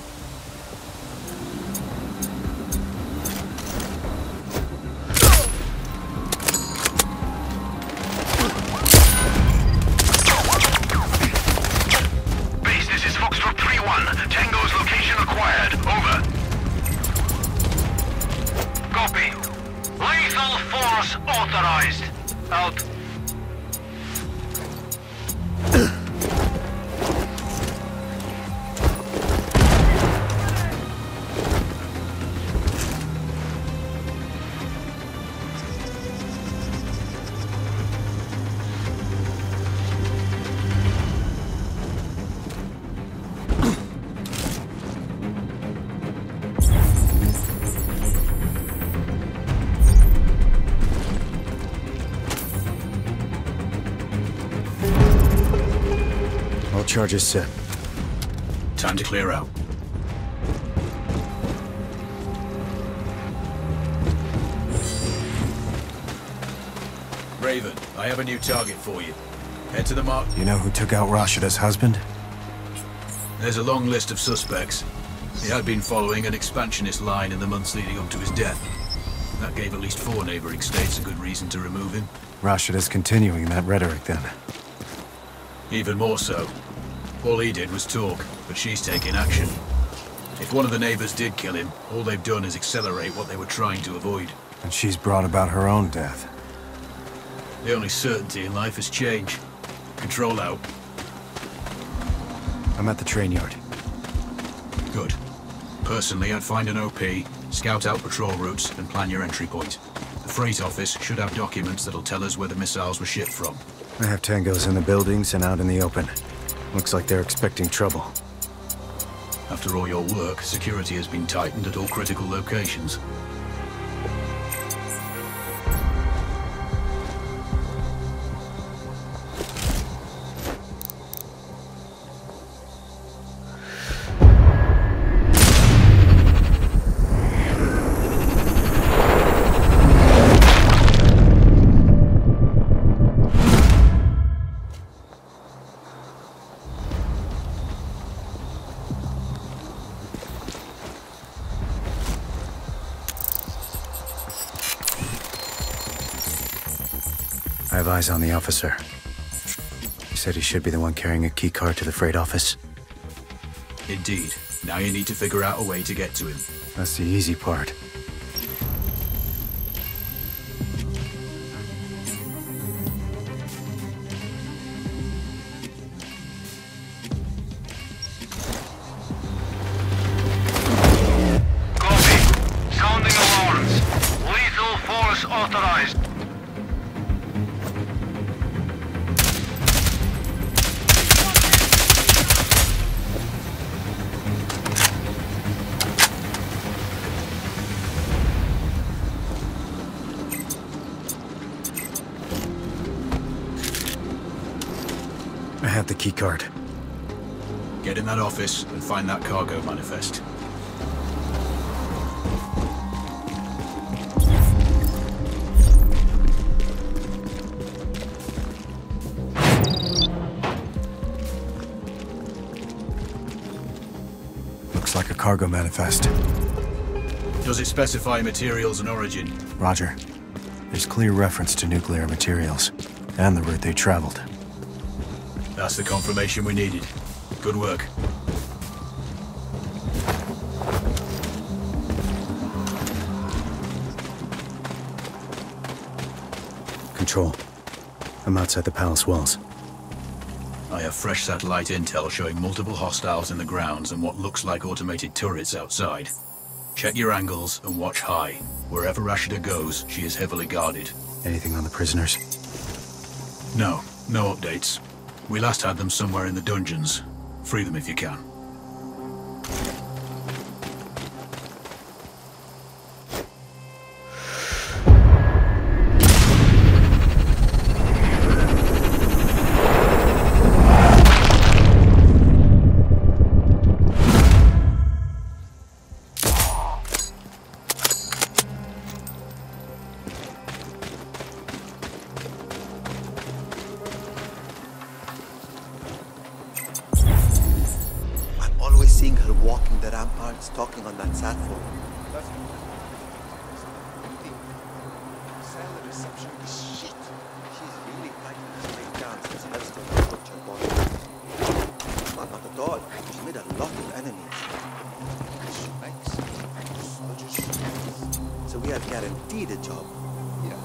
[SPEAKER 2] Charges set.
[SPEAKER 1] Time to clear out. Raven, I have a new target for you. Head to the mark.
[SPEAKER 2] You know who took out Rashida's husband?
[SPEAKER 1] There's a long list of suspects. He had been following an expansionist line in the months leading up to his death. That gave at least 4 neighboring states a good reason to remove him.
[SPEAKER 2] Rashida's continuing that rhetoric then.
[SPEAKER 1] Even more so. All he did was talk, but she's taking action. If one of the neighbors did kill him, all they've done is accelerate what they were trying to avoid.
[SPEAKER 2] And she's brought about her own death.
[SPEAKER 1] The only certainty in life is change. Control out.
[SPEAKER 2] I'm at the train yard.
[SPEAKER 1] Good. Personally, I'd find an OP, scout out patrol routes, and plan your entry point. The freight office should have documents that'll tell us where the missiles were shipped from.
[SPEAKER 2] I have tangos in the buildings and out in the open. Looks like they're expecting trouble.
[SPEAKER 1] After all your work, security has been tightened at all critical locations.
[SPEAKER 2] I have eyes on the officer. He said he should be the one carrying a keycard to the freight office.
[SPEAKER 1] Indeed. Now you need to figure out a way to get to him.
[SPEAKER 2] That's the easy part.
[SPEAKER 4] Copy. Sounding alarms. Lethal force authorized.
[SPEAKER 2] I have the keycard.
[SPEAKER 1] Get in that office and find that cargo manifest.
[SPEAKER 2] Looks like a cargo manifest.
[SPEAKER 1] Does it specify materials and origin?
[SPEAKER 2] Roger. There's clear reference to nuclear materials, and the route they traveled.
[SPEAKER 1] That's the confirmation we needed. Good work.
[SPEAKER 2] Control. I'm outside the palace walls.
[SPEAKER 1] I have fresh satellite intel showing multiple hostiles in the grounds and what looks like automated turrets outside. Check your angles and watch high. Wherever Rashida goes, she is heavily guarded.
[SPEAKER 2] Anything on the prisoners?
[SPEAKER 1] No updates. We last had them somewhere in the dungeons. Free them if you can.
[SPEAKER 3] Talking on that sat phone. Cell reception is shit. She's really packing this big down since Helston took her body. Not at all. She made a lot of enemies. She makes soldiers. So we are guaranteed a job. Yeah,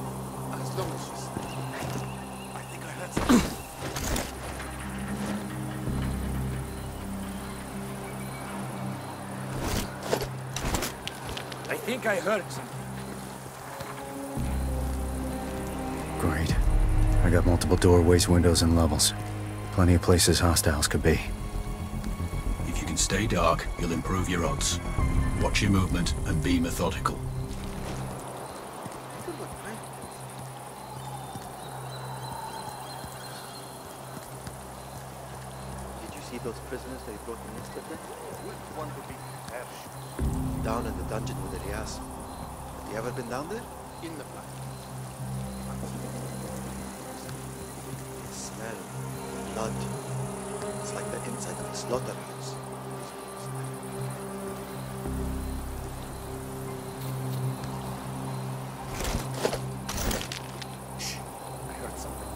[SPEAKER 3] as long as she's... I think I heard something.
[SPEAKER 7] I think I heard something.
[SPEAKER 2] Great. I got multiple doorways, windows, and levels. Plenty of places hostiles could be.
[SPEAKER 1] If you can stay dark, you'll improve your odds. Watch your movement and be methodical.
[SPEAKER 3] Did you see those prisoners they brought in yesterday? Which one would be Hersh? Down in the dungeon with Elias. Have you ever been down there? In the flat. Smell. Blood. It's like the inside of a slaughterhouse.
[SPEAKER 7] I heard something.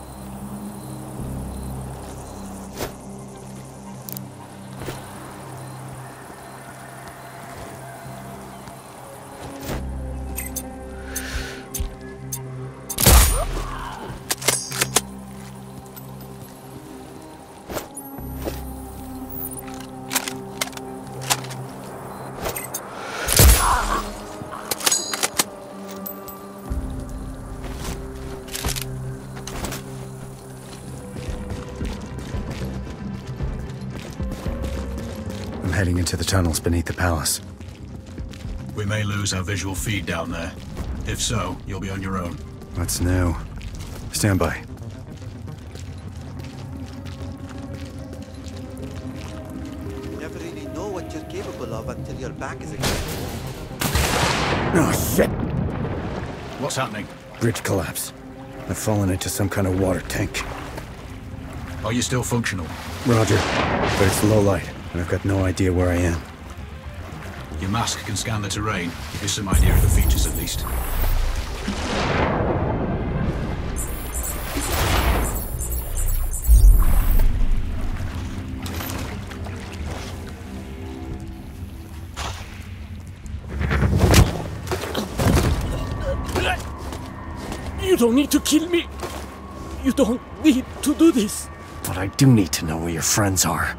[SPEAKER 2] Heading into the tunnels beneath the palace.
[SPEAKER 1] We may lose our visual feed down there. If so, you'll be on your own.
[SPEAKER 2] That's new. Stand by.
[SPEAKER 3] You never really know what you're capable of until your back is against the wall.
[SPEAKER 2] Oh, shit!
[SPEAKER 1] What's happening?
[SPEAKER 2] Bridge collapse. I've fallen into some kind of water tank.
[SPEAKER 1] Are you still functional?
[SPEAKER 2] Roger. But it's low light, and I've got no idea where I am.
[SPEAKER 1] Your mask can scan the terrain. Gives some idea of the features at least.
[SPEAKER 7] You don't need to kill me. You don't need to do this.
[SPEAKER 8] But I do need to know where your friends are.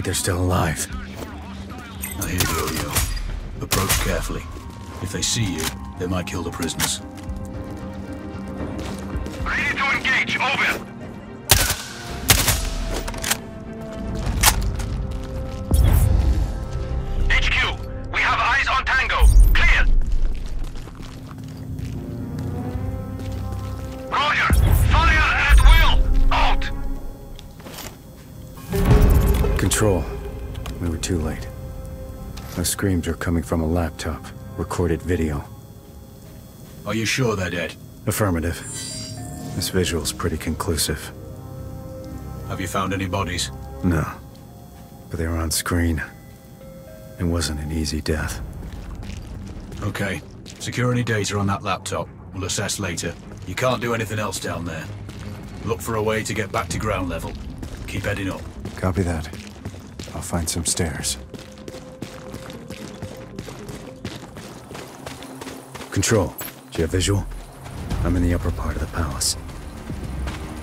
[SPEAKER 2] They're still alive.
[SPEAKER 1] I hear the audio. Approach carefully. If they see you, they might kill the prisoners.
[SPEAKER 4] Ready to engage, over! HQ, we have eyes on Tango. Clear!
[SPEAKER 2] Control. We were too late. Those screams are coming from a laptop. Recorded video.
[SPEAKER 1] Are you sure they're dead?
[SPEAKER 2] Affirmative. This visual's pretty conclusive.
[SPEAKER 1] Have you found any bodies?
[SPEAKER 2] No. But they were on screen. It wasn't an easy death.
[SPEAKER 1] Okay. Secure any data on that laptop. We'll assess later. You can't do anything else down there. Look for a way to get back to ground level. Keep heading up.
[SPEAKER 2] Copy that. I'll find some stairs. Control. Do you have visual? I'm in the upper part of the palace.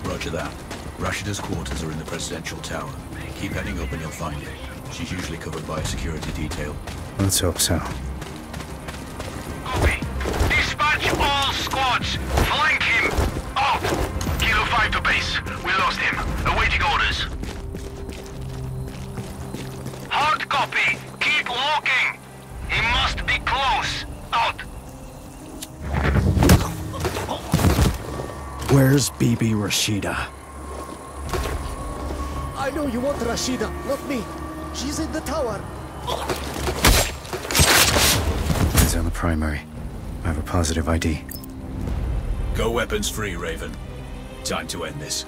[SPEAKER 1] Roger that. Rashida's quarters are in the presidential tower. Keep heading up and you'll find it. She's usually covered by a security detail.
[SPEAKER 2] Let's hope so.
[SPEAKER 4] Copy. Dispatch all squads. Flank him. Out. Kilo 5 to base. We lost him. Awaiting orders. Hard copy. Keep walking. He must be close. Out.
[SPEAKER 8] Where's Bibi Rashida?
[SPEAKER 7] I know you want Rashida, not me. She's in the tower.
[SPEAKER 2] He's on the primary. I have a positive ID.
[SPEAKER 1] Go weapons free, Raven. Time to end this.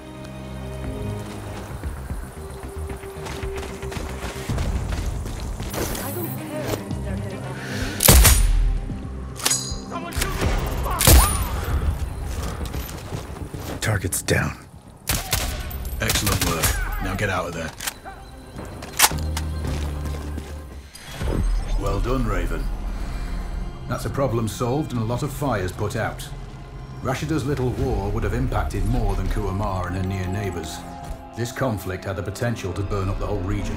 [SPEAKER 6] I don't care if they're dead or
[SPEAKER 2] Target's down.
[SPEAKER 1] Excellent work. Now get out of there. Well done, Raven. That's a problem solved and a lot of fires put out. Rashida's little war would have impacted more than Kuamar and her near neighbors. This conflict had the potential to burn up the whole region.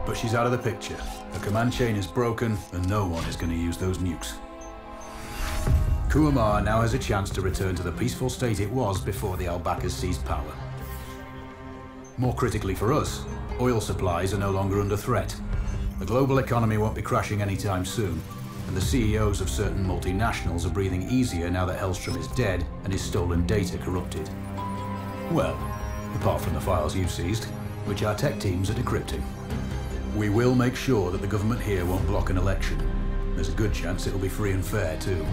[SPEAKER 1] But she's out of the picture. Her command chain is broken and no one is going to use those nukes. Kuamar now has a chance to return to the peaceful state it was before the Al-Bakas seized power. More critically for us, oil supplies are no longer under threat. The global economy won't be crashing anytime soon, and the CEOs of certain multinationals are breathing easier now that Hellstrom is dead and his stolen data corrupted. Well, apart from the files you've seized, which our tech teams are decrypting. We will make sure that the government here won't block an election. There's a good chance it'll be free and fair, too.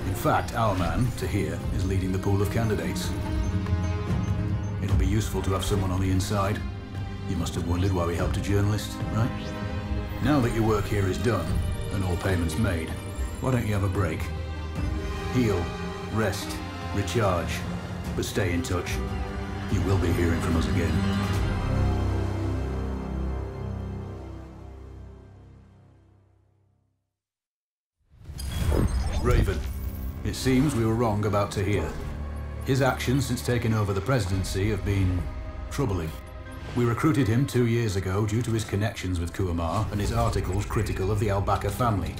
[SPEAKER 1] In fact, our man, Tahir, is leading the pool of candidates. It'll be useful to have someone on the inside. You must have wondered why we helped a journalist, right? Now that your work here is done, and all payments made, why don't you have a break? Heal, rest, recharge, but stay in touch. You will be hearing from us again. Raven, it seems we were wrong about Tahir. His actions since taking over the presidency have been troubling. We recruited him 2 years ago due to his connections with Kuamar and his articles critical of the Al-Baka family.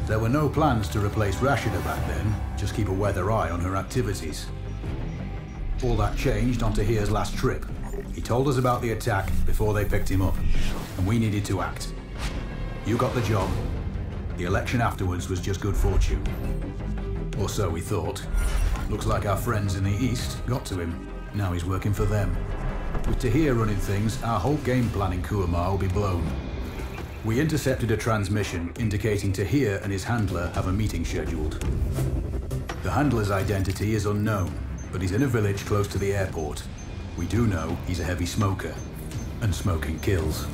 [SPEAKER 1] There were no plans to replace Rashida back then, just keep a weather eye on her activities. All that changed on Tahir's last trip. He told us about the attack before they picked him up, and we needed to act. You got the job. The election afterwards was just good fortune. Or so we thought. Looks like our friends in the East got to him. Now he's working for them. With Tahir running things, our whole game plan in Kuamar will be blown. We intercepted a transmission indicating Tahir and his handler have a meeting scheduled. The handler's identity is unknown, but he's in a village close to the airport. We do know he's a heavy smoker, and smoking kills.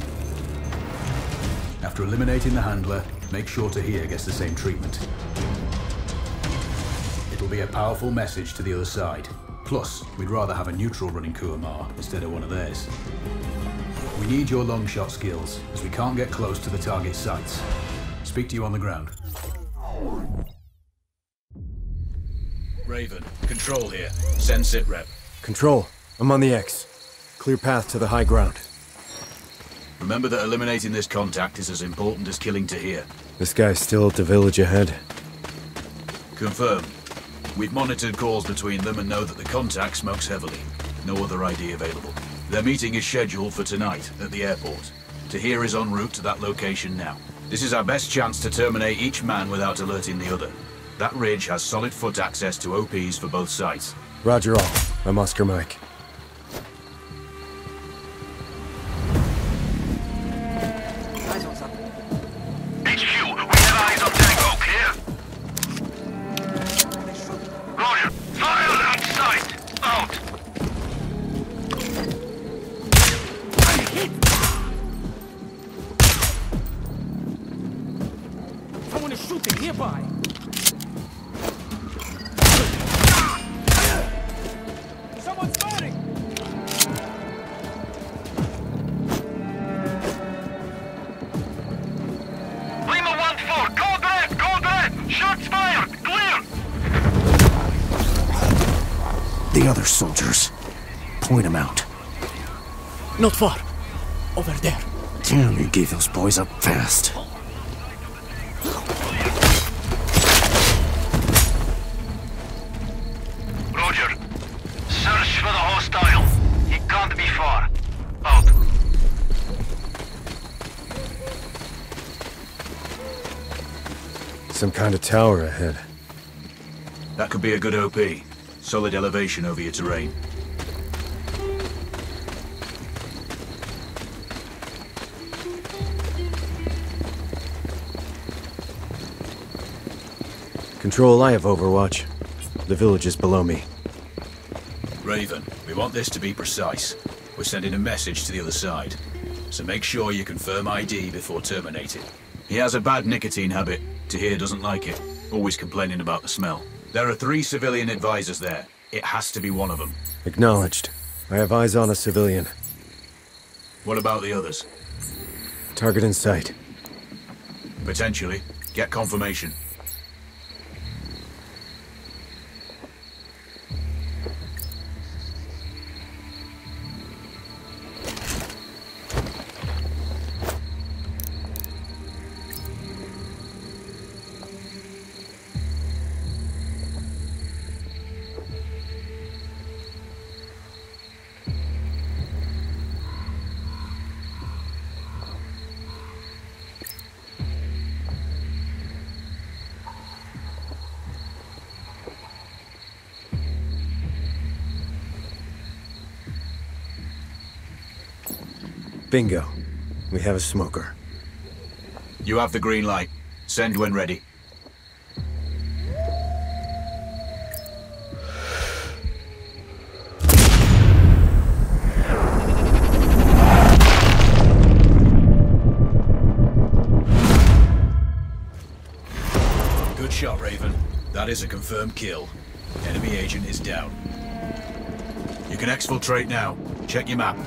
[SPEAKER 1] After eliminating the handler, make sure Tahir gets the same treatment. It'll be a powerful message to the other side. Plus, we'd rather have a neutral running Kuamar instead of one of theirs. We need your long shot skills, as we can't get close to the target sites. Speak to you on the ground. Raven, Control here. Send sitrep.
[SPEAKER 8] Control, I'm on the X. Clear path to the high ground.
[SPEAKER 1] Remember that eliminating this contact is as important as killing Tahir.
[SPEAKER 2] This guy's still at the village ahead.
[SPEAKER 1] Confirmed. We've monitored calls between them and know that the contact smokes heavily. No other ID available. Their meeting is scheduled for tonight at the airport. Tahir is en route to that location now. This is our best chance to terminate each man without alerting the other. That ridge has solid foot access to OPs for both sides.
[SPEAKER 8] Roger all. I'm Oscar Mike.
[SPEAKER 7] nearby! Someone's firing!
[SPEAKER 4] Lima 1-4, code red! Shots fired! Clear!
[SPEAKER 8] The other soldiers. Point them out.
[SPEAKER 9] Not far. Over there.
[SPEAKER 8] Damn, you gave those boys up fast.
[SPEAKER 4] Roger. Search for the hostile. He can't be far. Out.
[SPEAKER 2] Some kind of tower ahead.
[SPEAKER 1] That could be a good OP. Solid elevation over your terrain.
[SPEAKER 2] Control, I have Overwatch. The village is below me.
[SPEAKER 1] Raven, we want this to be precise. We're sending a message to the other side. So make sure you confirm ID before terminating. He has a bad nicotine habit. Tahir doesn't like it. Always complaining about the smell. There are 3 civilian advisors there. It has to be one of them.
[SPEAKER 2] Acknowledged. I have eyes on a civilian.
[SPEAKER 1] What about the others?
[SPEAKER 2] Target in sight.
[SPEAKER 1] Potentially. Get confirmation.
[SPEAKER 2] Bingo. We have a smoker.
[SPEAKER 1] You have the green light. Send when ready. Good shot, Raven. That is a confirmed kill. Enemy agent is down. You can exfiltrate now. Check your map.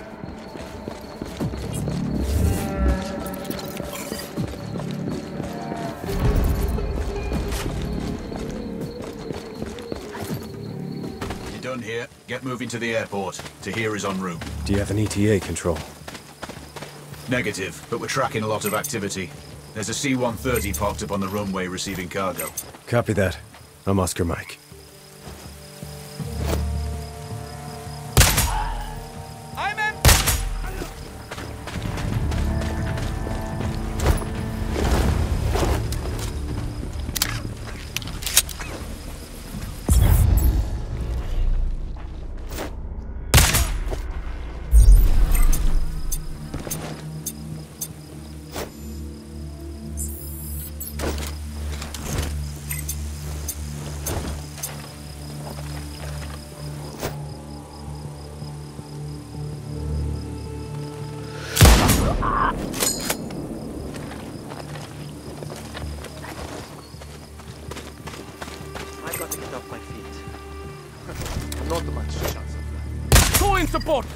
[SPEAKER 1] Done here. Get moving to the airport. Tahir is en route.
[SPEAKER 2] Do you have an ETA, Control?
[SPEAKER 1] Negative, but we're tracking a lot of activity. There's a C-130 parked up on the runway receiving cargo.
[SPEAKER 2] Copy that. I'm Oscar Mike.
[SPEAKER 7] I'm in!
[SPEAKER 3] I've got to get off my feet. Not much chance of that.
[SPEAKER 7] Go in support!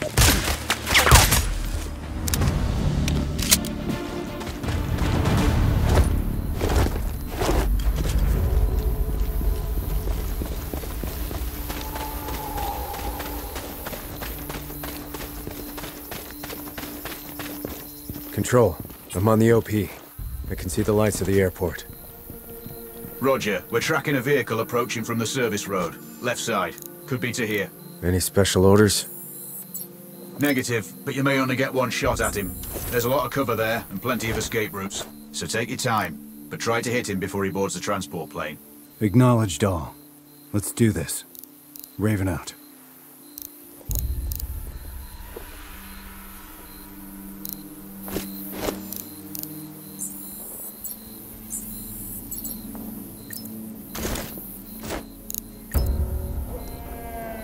[SPEAKER 2] Control, I'm on the OP. I can see the lights of the airport.
[SPEAKER 1] Roger. We're tracking a vehicle approaching from the service road. Left side. Could be to here.
[SPEAKER 2] Any special orders?
[SPEAKER 1] Negative, but you may only get one shot at him. There's a lot of cover there and plenty of escape routes. So take your time, but try to hit him before he boards the transport plane.
[SPEAKER 2] Acknowledged all. Let's do this. Raven out.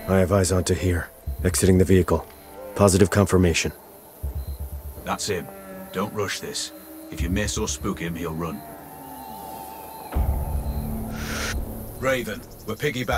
[SPEAKER 2] I have eyes on Tahir, exiting the vehicle. Positive confirmation.
[SPEAKER 1] That's him. Don't rush this. If you miss or spook him, he'll run. Raven, we're piggybacking